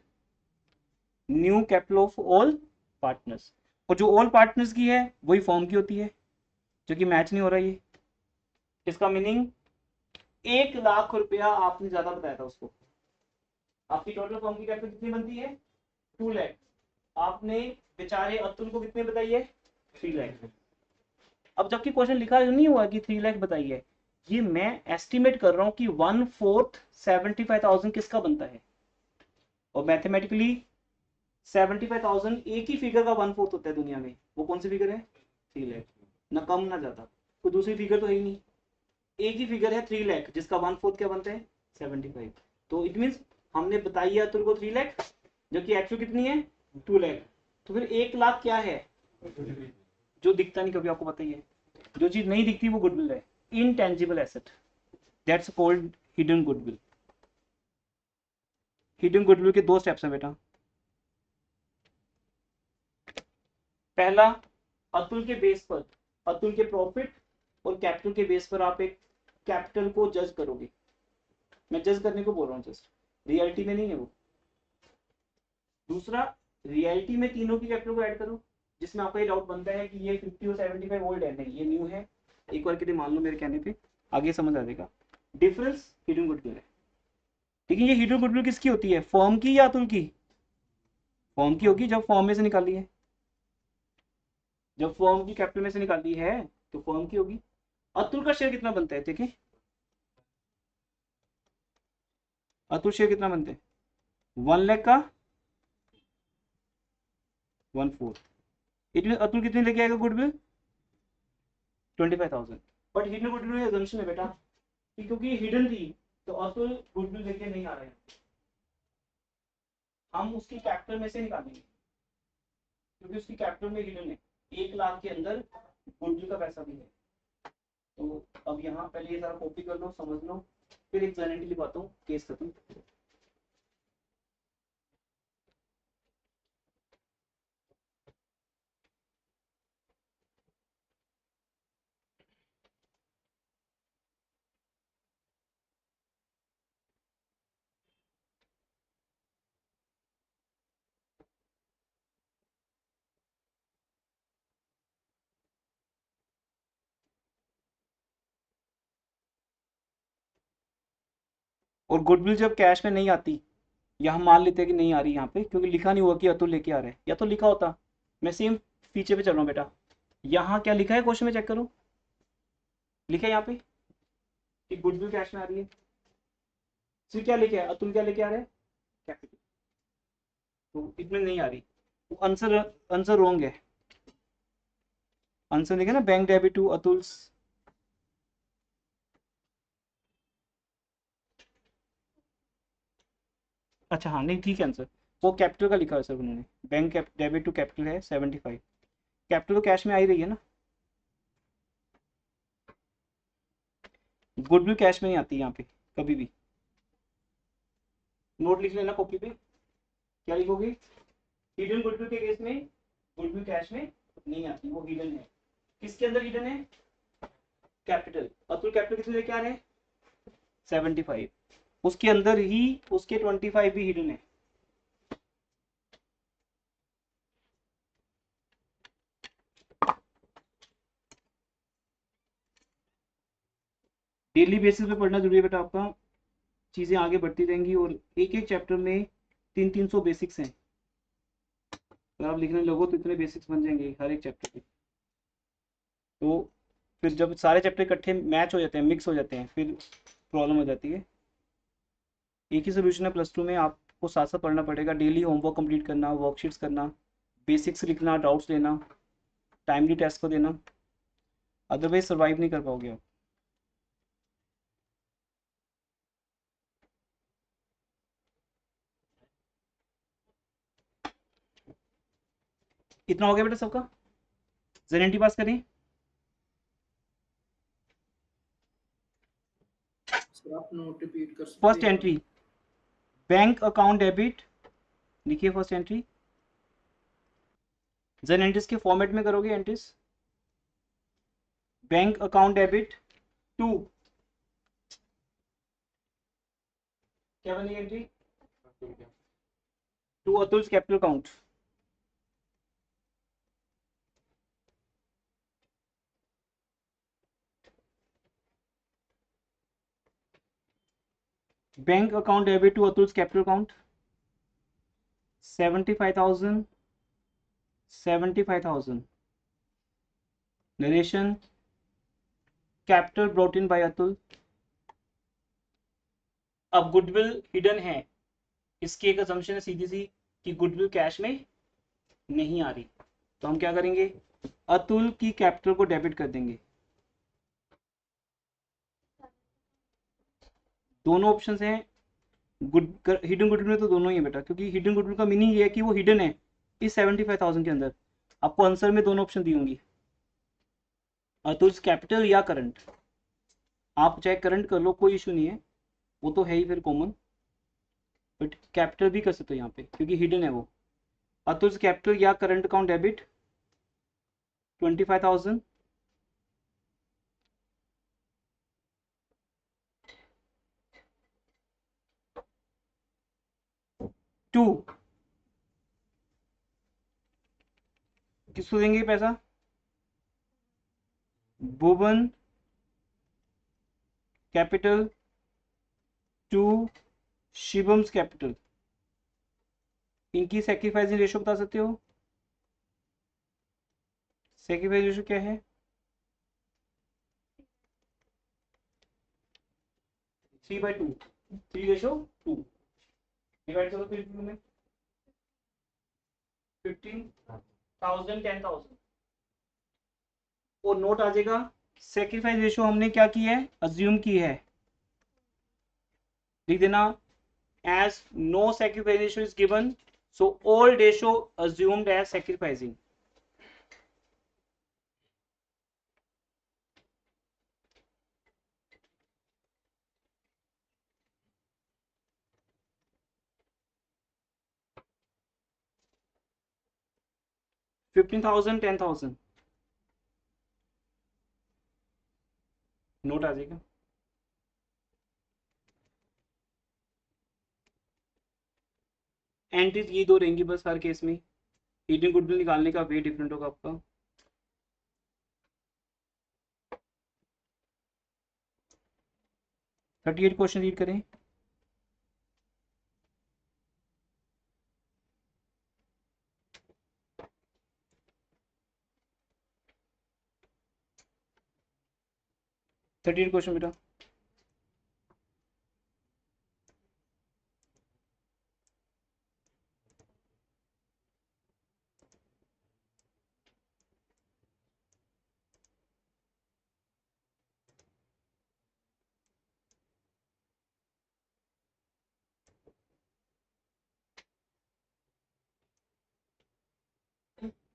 S1: new capital of all partners. और जो ऑल पार्टनर्स की है वही फर्म की होती है, जो कि मैच नहीं हो रहा ये। इसका मीनिंग 1 लाख रुपया आपने ज्यादा बताया था उसको। आपकी टोटल फर्म की कैपिटल कितनी बनती है 2 लाख। आपने बेचारे अतुल को कितने बताई है 3 लाख। अब जबकि क्वेश्चन लिखा नहीं हुआ कि 3 लाख बताइए, ये मैं एस्टिमेट कर रहा हूं कि 1/4 75,000 किसका बनता है। और मैथमेटिकली 75,000 एक ही फिगर का 1/4 होता है दुनिया में। वो कौन सी फिगर है 3 लाख, ना कम ना ज्यादा। कोई दूसरी फिगर तो है ही नहीं, एक ही फिगर है 3 लाख जिसका 1/4 क्या बनता है 75। तो इट मीन्स हमने बताई है तुमको 3 लाख, जबकि एक्चुअल कितनी है 2 लाख। तो फिर 1 लाख क्या है, जो दिखता नहीं कभी, आपको पता ही है। जो चीज नहीं दिखती वो गुडविल है, intangible asset, that's called hidden goodwill. Hidden goodwill के 2 स्टेप्स हैं बेटा। पहला, अतुल के बेस पर, अतुल के प्रॉफिट और कैपिटल के बेस पर आप एक कैपिटल को जज करोगे। मैं जज करने को बोल रहा हूँ जस्ट, रियलिटी में नहीं है वो। दूसरा, रियलिटी में तीनों की कैपिटल को ऐड करो, जिसमें आपको ये डाउट बनता है कि ये 50 और 75 ओल्ड है, नहीं ये न्यू है, एक बार के लिए मान लो मेरे कहने पे, आगे समझ आ जाएगा। डिफरेंस हिडन गुडविल है। लेकिन ये हिडन गुडविल किसकी होती है, फर्म की या अतुल की? फर्म की होगी, जब फर्म में से निकाली है, जब फर्म की कैपिटल में से निकाली है तो फर्म की होगी। अतुल का शेयर कितना बनता है देखिए, अतुल शेयर कितना बनते हैं, 1 लाख का 1/4। इट मीन अतुल कितने लेके आएगा गुडविल, 25,000। बट हिडन गुडविल में assumption है बेटा कि क्योंकि हिडन थी तो अतुल गुडविल लेके नहीं आ रहे हैं, हम उसकी कैपिटल में से निकालेंगे क्योंकि उसकी कैपिटल में हिडन है, 1 लाख के अंदर गुडविल का पैसा भी है। तो अब यहाँ पहले ये सारा कॉपी कर लो, समझ लो, फिर एक जनरली लिखवाता हूँ, केस खत्म। और गुडविल जब कैश में नहीं आती, या हम मान लेते हैं कि नहीं आ रही यहाँ पे क्योंकि लिखा नहीं हुआ कि अतुल लेके आ रहे हैं, या तो लिखा होता, मैं सेम फीचर पे चल रहा हूँ बेटा, यहाँ क्या लिखा है क्वेश्चन में, चेक करो, लिखा है यहाँ पे कि गुडविल कैश में आ रही है, फिर क्या लिखा है, अतुल क्या लेके आ रहे हैं, कैपिटल, तो इसमें नहीं आ रही, तो आंसर आंसर रॉन्ग है। आंसर लिखा ना, बैंक डेबिट टू अतुल्स, अच्छा हाँ नहीं ठीक है आंसर, वो कैपिटल का लिखा है सर उन्होंने, बैंक डेबिट टू कैपिटल है 75, कैपिटल तो कैश में आ ही रही है ना, गुडविल कैश में नहीं आती यहाँ पे कभी भी। नोट लिख लेना कॉपी पे, क्या लिखोगे, हिडन गुडविल के केस में गुडविल कैश में नहीं आती, वो हिडन है। किसके अंदर हिडन है, कैपिटल, अतुल कैपिटल कितने लेके आ रहे हैं, 75, उसके अंदर ही उसके 25 भी हिडन है। डेली बेसिस पे पढ़ना जरूरी है बेटा आपका, चीजें आगे बढ़ती रहेंगी और एक एक चैप्टर में 300 बेसिक्स हैं, अगर आप लिखने लगो तो इतने बेसिक्स बन जाएंगे हर एक चैप्टर पे। तो फिर जब सारे चैप्टर इकट्ठे मैच हो जाते हैं, मिक्स हो जाते हैं, फिर प्रॉब्लम हो जाती है। एक ही सोल्यूशन है +2 में, आपको साथ साथ पढ़ना पड़ेगा, डेली होमवर्क कंप्लीट करना, वर्कशीट्स करना, बेसिक्स लिखना, डाउट्स लेना, टाइमली टेस्ट को देना, अदरवाइज सर्वाइव नहीं कर पाओगे आप। इतना हो गया बेटा सबका, जेएनटी पास करें।
S4: सर आप नोट रिपीट कर सकते
S1: फर्स्ट
S4: हैं?
S1: एंट्री, बैंक अकाउंट डेबिट, लिखिए फर्स्ट एंट्री, जेन एंट्रीज के फॉर्मेट में करोगे entries, bank account debit to, क्या बनेगी entry, to Atul's capital account, bank account debit to Atul's capital account 75,000, 75,000, narration, capital brought in by Atul. अब गुडविल हिडन है, इसकी एक असम्पशन है सीधी सी कि गुडविल कैश में नहीं आ रही, तो हम क्या करेंगे, अतुल की कैपिटल को डेबिट कर देंगे। दोनों ऑप्शन हैं, हिडन गुडविल में तो दोनों ही है बेटा, क्योंकि हिडन गुडविल का मीनिंग ये है कि वो हिडन है इस 75,000 के अंदर। आपको आंसर में दोनों ऑप्शन दी होंगी, अतुल कैपिटल या करंट, आप चाहे करंट कर लो कोई इशू नहीं है, वो तो है ही फिर कॉमन, बट कैपिटल भी कर सकते हो यहाँ पे क्योंकि हिडन है वो। अतुल कैपिटल या करंट अकाउंट डेबिट 25,000, टू किसको देंगे ये पैसा? भुवन कैपिटल टू शिवम्स कैपिटल। इनकी सेक्रीफाइसिंग रेशो बता सकते हो? सेक्रीफाइस रेशो क्या है? 3/2, 3:2 डिवाइड करो फिर में 15,000 10,000 और नोट आ जाएगा। सेक्रीफाइस रेशो हमने क्या की है? अज्यूम की है। लिख देना as no sacrifice ratio is given, so all ratio assumed as sacrificing. $15,000 $10,000 note आ जाएगा। एंट्रीज ये दो रहेंगी बस हर केस में। हीटिंग गुडविल निकालने का वे डिफरेंट होगा आपका। थर्टी एट क्वेश्चन रीड करें। थर्टी एट क्वेश्चन बेटा।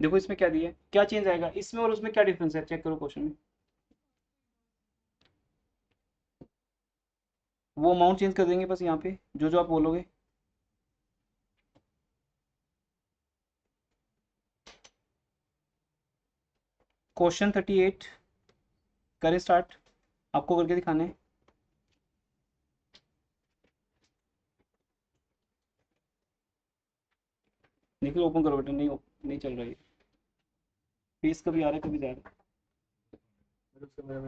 S1: देखो इसमें क्या दिया है, क्या चेंज आएगा इसमें और उसमें, क्या डिफरेंस है चेक करो क्वेश्चन में। वो अमाउंट चेंज कर देंगे बस यहाँ पे, जो जो आप बोलोगे। क्वेश्चन 38 करें स्टार्ट, आपको करके दिखाने हैं। निखिल ओपन करो बेटा, नहीं चल रहा है। फीस कभी आ रहा है कभी जा रहा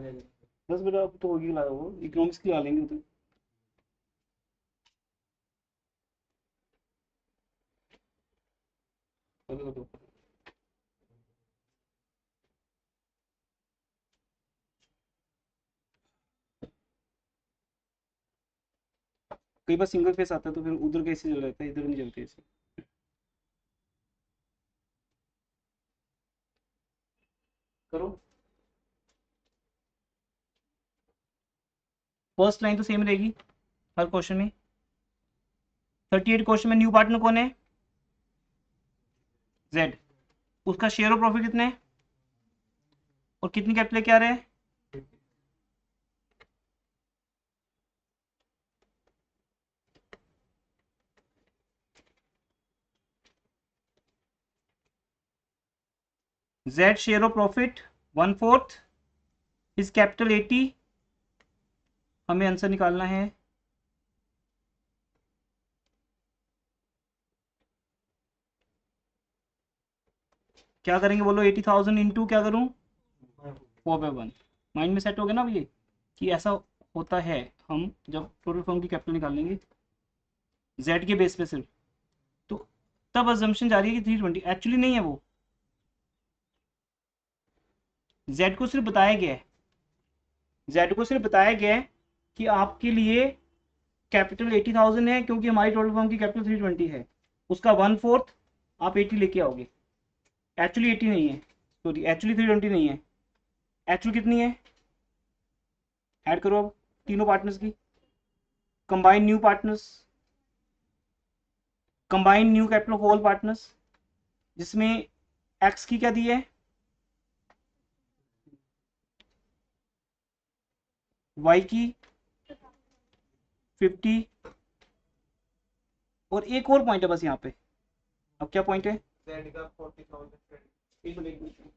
S1: है। बस बेटा अब तो होगी ला, वो इकोनॉमिक्स की ला लेंगे तो। कई बार सिंगल फेस आता है तो फिर उधर कैसे चल जाता है, इधर नहीं चलते ऐसे। करो। फर्स्ट लाइन तो सेम रहेगी हर क्वेश्चन में। 38 क्वेश्चन में न्यू पार्टनर कौन है? जेड। उसका शेयर ऑफ प्रॉफिट कितना है और कितनी कैपिटल क्या रहा है? Z share of profit 1/4 is capital 80। हमें आंसर निकालना है। क्या करेंगे बोलो? 80,000 इंटू क्या करूं? 4/1। माइंड में सेट हो गया ना अब ये कि ऐसा होता है। हम जब टोटल फर्म की कैपिटल निकालेंगे जेड के बेस पे सिर्फ, तो तब अजम्पशन जा रही है कि 320, एक्चुअली नहीं है वो। जेड को सिर्फ बताया गया है, जेड को सिर्फ बताया गया है कि आपके लिए कैपिटल 80,000 है क्योंकि हमारी टोटल फर्म की कैपिटल 320 है, उसका 1/4 आप 80 लेके आओगे। एक्चुअली 80 नहीं है, सॉरी एक्चुअली 320 नहीं है। एक्चुअल कितनी है? ऐड करो अब तीनों पार्टनर्स की। Combine new partners, combine new capital of all partners, जिसमें एक्स की क्या दी है? वाई की 50। और एक और पॉइंट है बस यहाँ पे। अब क्या पॉइंट है? जेड का 40,000। एक मिनट।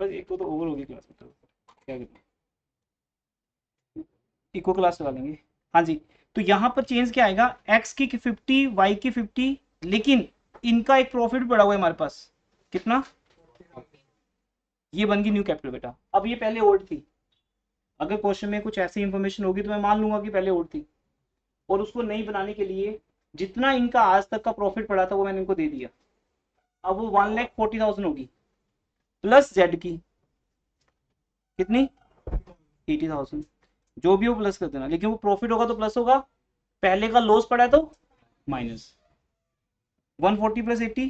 S1: बस एक तो ओवर होगी क्लास में, तो क्या इको क्लास लगा लेंगे। हाँ जी, तो यहाँ पर चेंज क्या आएगा, एक्स की 50, वाई की 50, लेकिन इनका एक प्रॉफिट पड़ा हुआ है हमारे पास, कितना, ये बन गई न्यू कैपिटल बेटा। अब ये पहले ओल्ड थी, अगर क्वेश्चन में कुछ ऐसी इंफॉर्मेशन होगी तो मैं मान लूंगा कि पहले ओल्ड थी, और उसको नई बनाने के लिए जितना इनका आज तक का प्रॉफिट पड़ा था वो मैंने इनको दे दिया। अब वो 1,40,000 होगी, प्लस जेड की कितनी, 80,000, जो भी हो प्लस कर देना, लेकिन वो प्रॉफिट होगा तो प्लस होगा, पहले का लॉस पड़ा है तो minus. 140 plus 80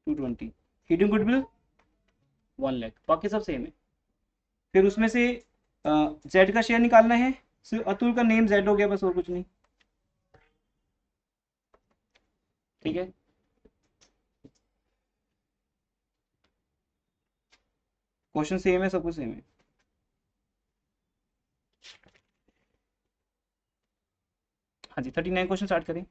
S1: 220, heading goodwill 1 lakh, बाकी सब सेम है। फिर उसमें से जेड का शेयर निकालना है, सिर्फ अतुल का नेम जेड हो गया बस, और कुछ नहीं, ठीक है। क्वेश्चन सेम है, सब कुछ सेम है। हाँ जी, 39 क्वेश्चन स्टार्ट करें।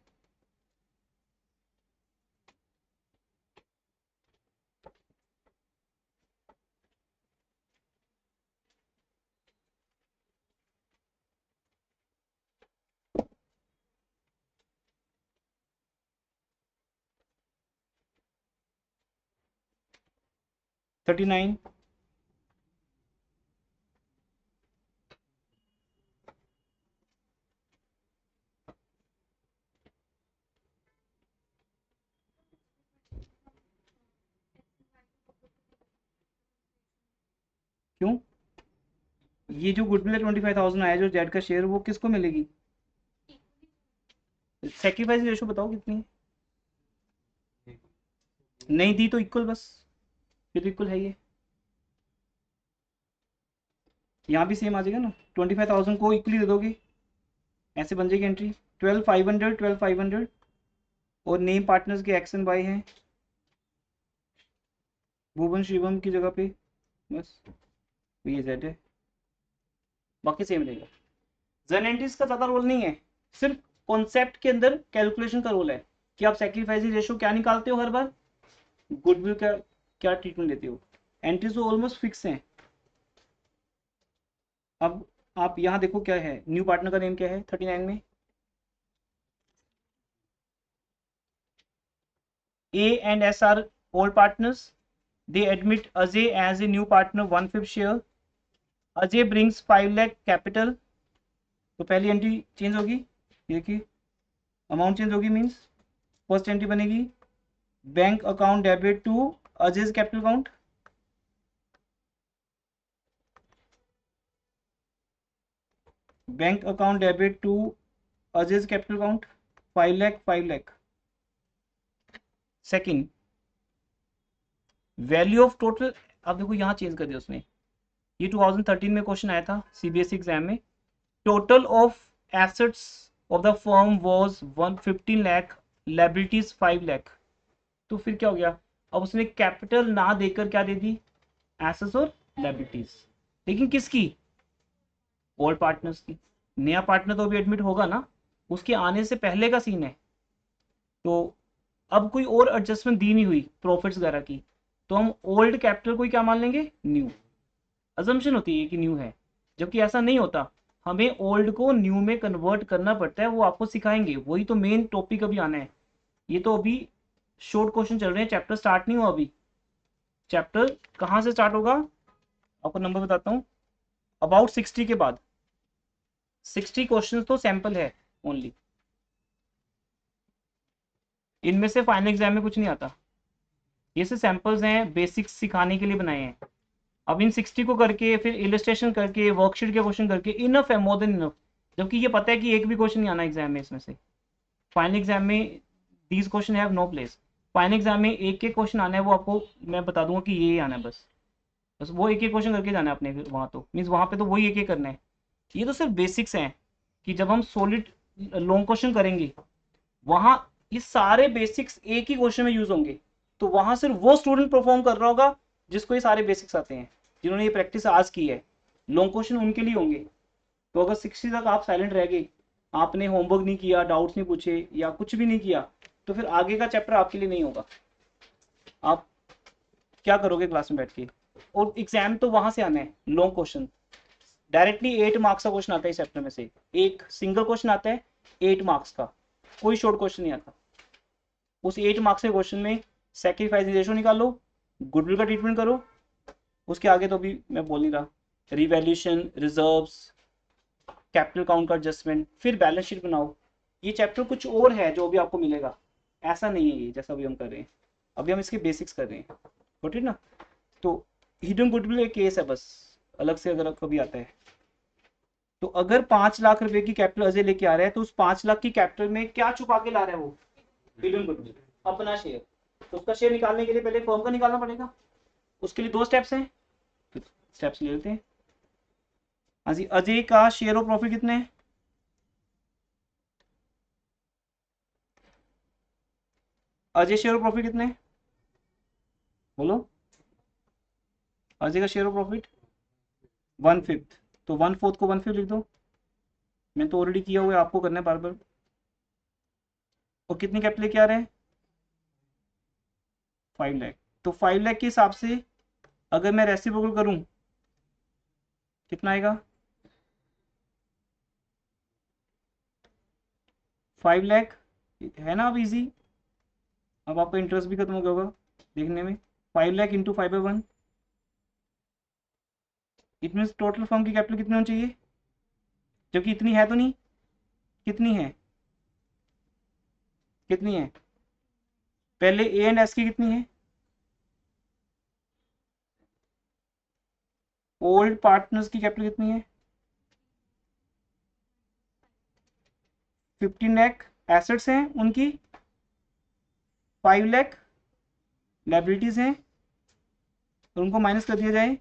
S1: थर्टी नाइन, क्यों, ये जो गुडविल 25,000 आया जो जेड का शेयर, वो किसको मिलेगी, सेक्रीफाइस रेशो बताओ कितनी है, नहीं दी तो इक्वल, बस ये तो इक्वल है, ये यहाँ भी सेम आ जाएगा ना, 25,000 को इक्वली दे दोगे, ऐसे बन जाएगी एंट्री। 12,500 12,500, और नेम पार्टनर्स के एक्स एंड वाई हैं, भुवन शिवम की जगह पे बस ये जेड है, बाकी सेम रहेगा। जन एंट्रीज का ज़्यादा रोल नहीं है, सिर्फ कॉन्सेप्ट के अंदर कैलकुलेशन का रोल है कि आप सेक्रीफाइस रेशो क्या निकालते हो हर बार, गुडविल का क्या ट्रीटमेंट देते हो। एंट्रीज तो ऑलमोस्ट फिक्स हैं। अब आप यहाँ देखो क्या है, न्यू पार्टनर का नेम क्या है 39 में, A and S are old partners. They admit Ajay as a new partner 1/5 share. Ajay brings 5 lakh capital. तो पहली एंट्री चेंज होगी, देखिए अमाउंट चेंज होगी, मीन्स फर्स्ट एंट्री बनेगी bank account debit to Ajay's capital account, bank account debit to Ajay's capital account 5 lakh 5 lakh. Second, value of total, अब देखो यहाँ change कर दिया उसने, ये 2013 में क्वेश्चन आया था सीबीएसई एग्जाम में, total of assets of the firm was 115 lakh, liabilities 5 lakh. तो फिर क्या हो गया, अब उसने कैपिटल ना देकर क्या दे दी, एसेट्स और लायबिलिटीज, लेकिन किसकी, ओल्ड पार्टनर्स की। नया पार्टनर तो अभी एडमिट होगा ना, उसके आने से पहले का सीन है। तो अब कोई और एडजस्टमेंट दी नहीं हुई प्रॉफिट्स वगैरह की, तो हम ओल्ड कैपिटल को ही क्या मान लेंगे, न्यू। अजम्पशन होती है कि न्यू है, जबकि ऐसा नहीं होता, हमें ओल्ड को न्यू में कन्वर्ट करना पड़ता है, वो आपको सिखाएंगे, वही तो मेन टॉपिक अभी आना है। ये तो अभी शॉर्ट क्वेश्चन चल रहे हैं, चैप्टर स्टार्ट नहीं हुआ अभी। चैप्टर कहाँ से स्टार्ट होगा, आपको नंबर बताता हूँ, अबाउट 60 के बाद। 60 क्वेश्चन तो सैंपल है ओनली, इनमें से फाइनल एग्जाम में कुछ नहीं आता, ये से सैंपल्स हैं, बेसिक्स सिखाने के लिए बनाए हैं। अब इन 60 को करके फिर इलस्ट्रेशन करके वर्कशीट के क्वेश्चन करके इनफ है, मोर देन इनफ। जबकि ये पता है कि एक भी क्वेश्चन नहीं आना एग्जाम में इसमें से, फाइनल एग्जाम में these question have no place. Final exam में एक एक क्वेश्चन आना है, वो आपको मैं बता दूंगा कि ये आना है, बस बस वो एक एक क्वेश्चन करके जाना है अपने, वहाँ तो मीन्स वहाँ पे तो वही एक एक करना है। ये तो सिर्फ बेसिक्स हैं कि जब हम सॉलिड लॉन्ग क्वेश्चन करेंगे, वहाँ ये सारे बेसिक्स एक ही क्वेश्चन में यूज होंगे, तो वहां सिर्फ वो स्टूडेंट परफॉर्म कर रहा होगा जिसको ये सारे बेसिक्स आते हैं, जिन्होंने ये प्रैक्टिस आज की है। लॉन्ग क्वेश्चन उनके लिए होंगे। तो अगर 60 तक आप साइलेंट रह गए, आपने होमवर्क नहीं किया, डाउट्स नहीं पूछे या कुछ भी नहीं किया, तो फिर आगे का चैप्टर आपके लिए नहीं होगा। आप क्या करोगे क्लास में बैठ के, और एग्जाम तो वहां से आना है, लॉन्ग क्वेश्चन डायरेक्टली 8 मार्क्स का क्वेश्चन आता है इस चैप्टर में से, एक सिंगल क्वेश्चन आता है 8 मार्क्स का, कोई शॉर्ट क्वेश्चन नहीं आता। उस 8 मार्क्स के क्वेश्चन में सैक्रिफाइस रेशो निकालो, गुडविल का ट्रीटमेंट करो, उसके आगे तो अभी मैं बोल नहीं रहा, रिवैल्यूएशन, रिजर्व्स, कैपिटल काउंट का एडजस्टमेंट, फिर बैलेंस शीट बनाओ। ये चैप्टर कुछ और है जो अभी आपको मिलेगा, ऐसा नहीं है ये जैसा अभी हम कर रहे हैं, अभी हम इसके बेसिक्स कर रहे हैं, गॉट इट ना। तो हिडन गुडविल एक केस है बस, अलग से अगर कभी आता है। तो अगर 5 लाख रुपए की कैपिटल अजय लेके आ रहा है, तो उस 5 लाख की कैपिटल में क्या छुपा के ला रहा है वो, हिडन गुडविल, अपना शेयर। तो उसका शेयर निकालने के लिए पहले फर्म का निकालना पड़ेगा, उसके लिए 2 स्टेप्स हैं, स्टेप्स ले लेते हैं। हाँ जी, अजय का शेयर ऑफ प्रॉफिट कितने हैं, अजय शेयर ऑफ प्रॉफिट कितने हैं बोलो, अजय का शेयर ऑफ प्रॉफिट 1/5, तो 1/4 को 1/5 लिख दो, मैं तो ऑलरेडी किया हुआ है, आपको करना है बार बार। और कितनी कैपिटल लेके आ रहे हैं, 5 लाख। तो 5 लाख के हिसाब से अगर मैं रेसिप्रोकल करूं कितना आएगा, 5 लाख है ना। अब इजी, अब आपका इंटरेस्ट भी खत्म हो गया होगा देखने में। 5 lakh into 5/1, it means total firm की कैपिटल कितनी होनी चाहिए, जबकि इतनी है तो नहीं, कितनी है, कितनी है, पहले ए एंड एस की कितनी है, ओल्ड पार्टनर्स की कैपिटल कितनी है, 15 लाख एसेट्स हैं उनकी, 5 लाख लाइबिलिटीज हैं, और उनको माइनस कर दिया जाए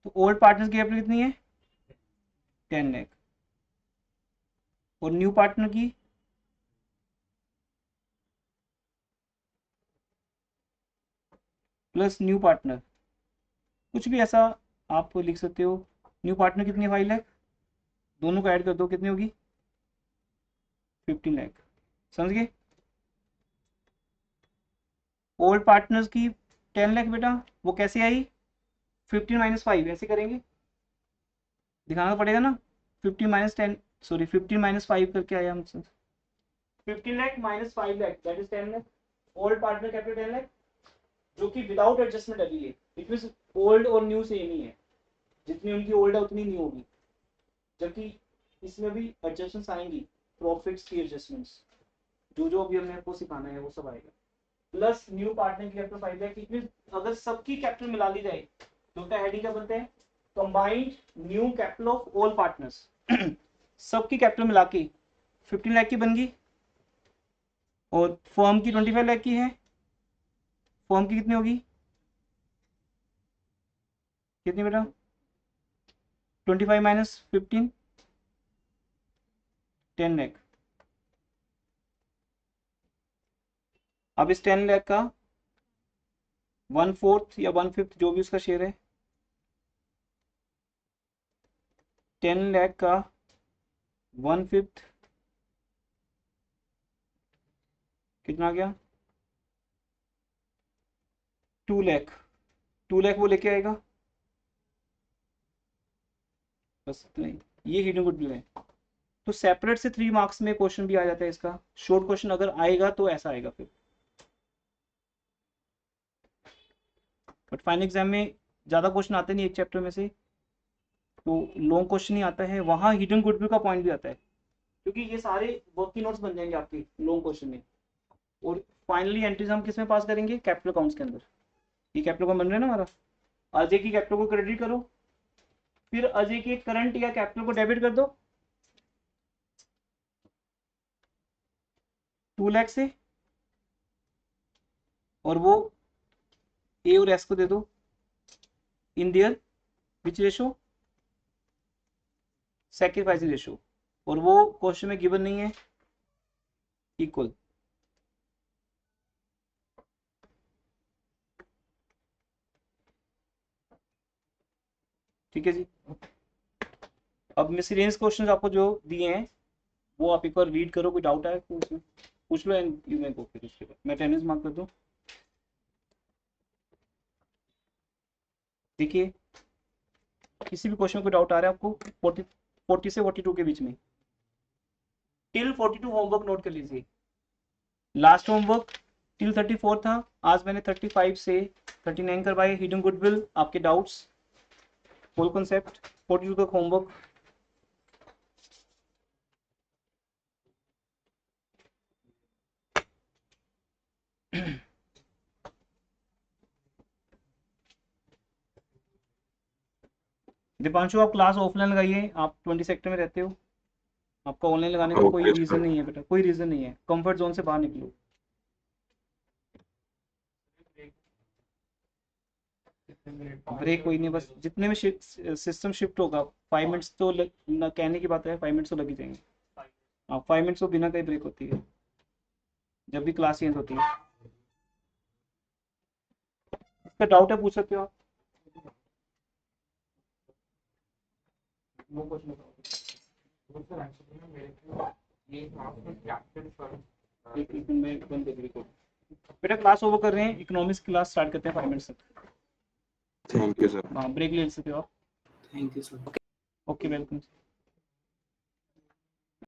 S1: तो ओल्ड पार्टनर्स की कैपिटल कितनी है, 10 लाख, और न्यू पार्टनर की प्लस न्यू पार्टनर, कुछ भी ऐसा आप लिख सकते हो। न्यू पार्टनर कितनी है, 5 लाख, दोनों को ऐड कर दो कितनी होगी, 15 लाख, समझ गए। ओल्ड पार्टनर्स की 10 लाख बेटा, वो कैसे आई, 15 माइनस 5 ऐसे करेंगे, दिखाना पड़ेगा ना, 15 माइनस 10, सॉरी 15 माइनस 5 करके आया हमसे, 15 lakh minus 5 lakh that is 10 lakh. Old partner capital 10 lakh, जो कि विदाउट एडजस्टमेंट अभी है, इट मींस ओल्ड और न्यू सेम ही है, जितनी उनकी ओल्ड है उतनी न्यू होगी, जबकि इसमें भी एडजस्टमेंट्स आएंगी, प्रॉफिट्स की एडजस्टमेंट्स, जो जो अभी हमने आपको सिखाना है वो सब आएगा, प्लस न्यू पार्टनर की कैपिटल 5 लाख। इट मींस अगर सबकी कैपिटल मिला ली जाए तो उसका हेडिंग क्या बनता है, combined new capital of all partners. सबकी कैपिटल मिला के 15 लाख की बन गई, और फर्म की 25 लाख की है, फर्म की कितनी होगी, कितनी बेटा, 25 माइनस 15, 10 लाख। अब इस 10 लाख का 1/4 या 1/5 जो भी उसका शेयर है, 10 लाख का 1/5 कितना आ गया, 2 लाख। 2 लाख वो लेके आएगा, बस इतना ही। ये हिडन गुडविल है। तो सेपरेट से 3 मार्क्स में क्वेश्चन भी आ जाता है इसका। शॉर्ट क्वेश्चन अगर आएगा तो ऐसा आएगा फिर, बट फाइनल एग्जाम में ज़्यादा क्वेश्चन आते नहीं एक चैप्टर में से, तो लॉन्ग क्वेश्चन ही आता है, वहाँ हिडन गुडविल का पॉइंट भी आता है, क्योंकि ये सारे वर्किंग नोट्स बन जाएंगे आपके लॉन्ग क्वेश्चन में। और फाइनली एंट्रीज हम किस में पास करेंगे, कैपिटल अकाउंट्स के अंदर। ये कैपिटल अकाउंट बन रहा है ना हमारा, अजय की कैपिटल को क्रेडिट करो, फिर अजय के करंट या कैपिटल को डेबिट कर दो 2 लाख से, और वो ए और एस को दे दो in their which ratio, sacrifice ratio, और वो क्वेश्चन में गिवन नहीं है, इक्वल। ठीक है जी। अब मिसलेनियस क्वेश्चंस आपको जो दिए हैं वो आप एक बार रीड करो, कोई डाउट आए तो उसमें पूछ लो एंड यू मे गो। फिर उसके बाद मैं अटेंडेंस मार्क कर दूं। देखिए किसी भी क्वेश्चन में कोई डाउट आ रहा है आपको 40 से 42 के बीच में, टिल 42 होमवर्क नोट कर लीजिए। लास्ट होमवर्क टिल 34 था, आज मैंने 35 से 39 करवाए। हिडन गुडविल, आपके डाउट्स, होल कॉन्सेप्ट, 42 तक होमवर्क। दीपांशु आप क्लास ऑफलाइन लगाइए, आप 20 सेक्टर में रहते हो, आपका ऑनलाइन लगाने का कोई रीजन नहीं है बेटा, कोई रीजन नहीं है। कंफर्ट जोन से बाहर निकलो। ब्रेक कोई नहीं, बस जितने में सिस्टम शिफ्ट होगा 5 मिनट्स तो ना, कहने की बात है 5 मिनट्स तो लग ही जाएंगे। हाँ 5 मिनट्स तो बिना कहीं ब्रेक होती है जब भी क्लास चेंज होती है। इसका डाउट है पूछ सकते हो आप। वो क्वेश्चन बेटा क्लास ओवर कर रहे हैं, इकोनॉमिक्स क्लास स्टार्ट करते हैं 5 मिनट्स तक।
S2: Thank you sir.
S1: हाँ ब्रेक ले सकते हो आप।
S4: Thank you sir.
S1: Okay welcome.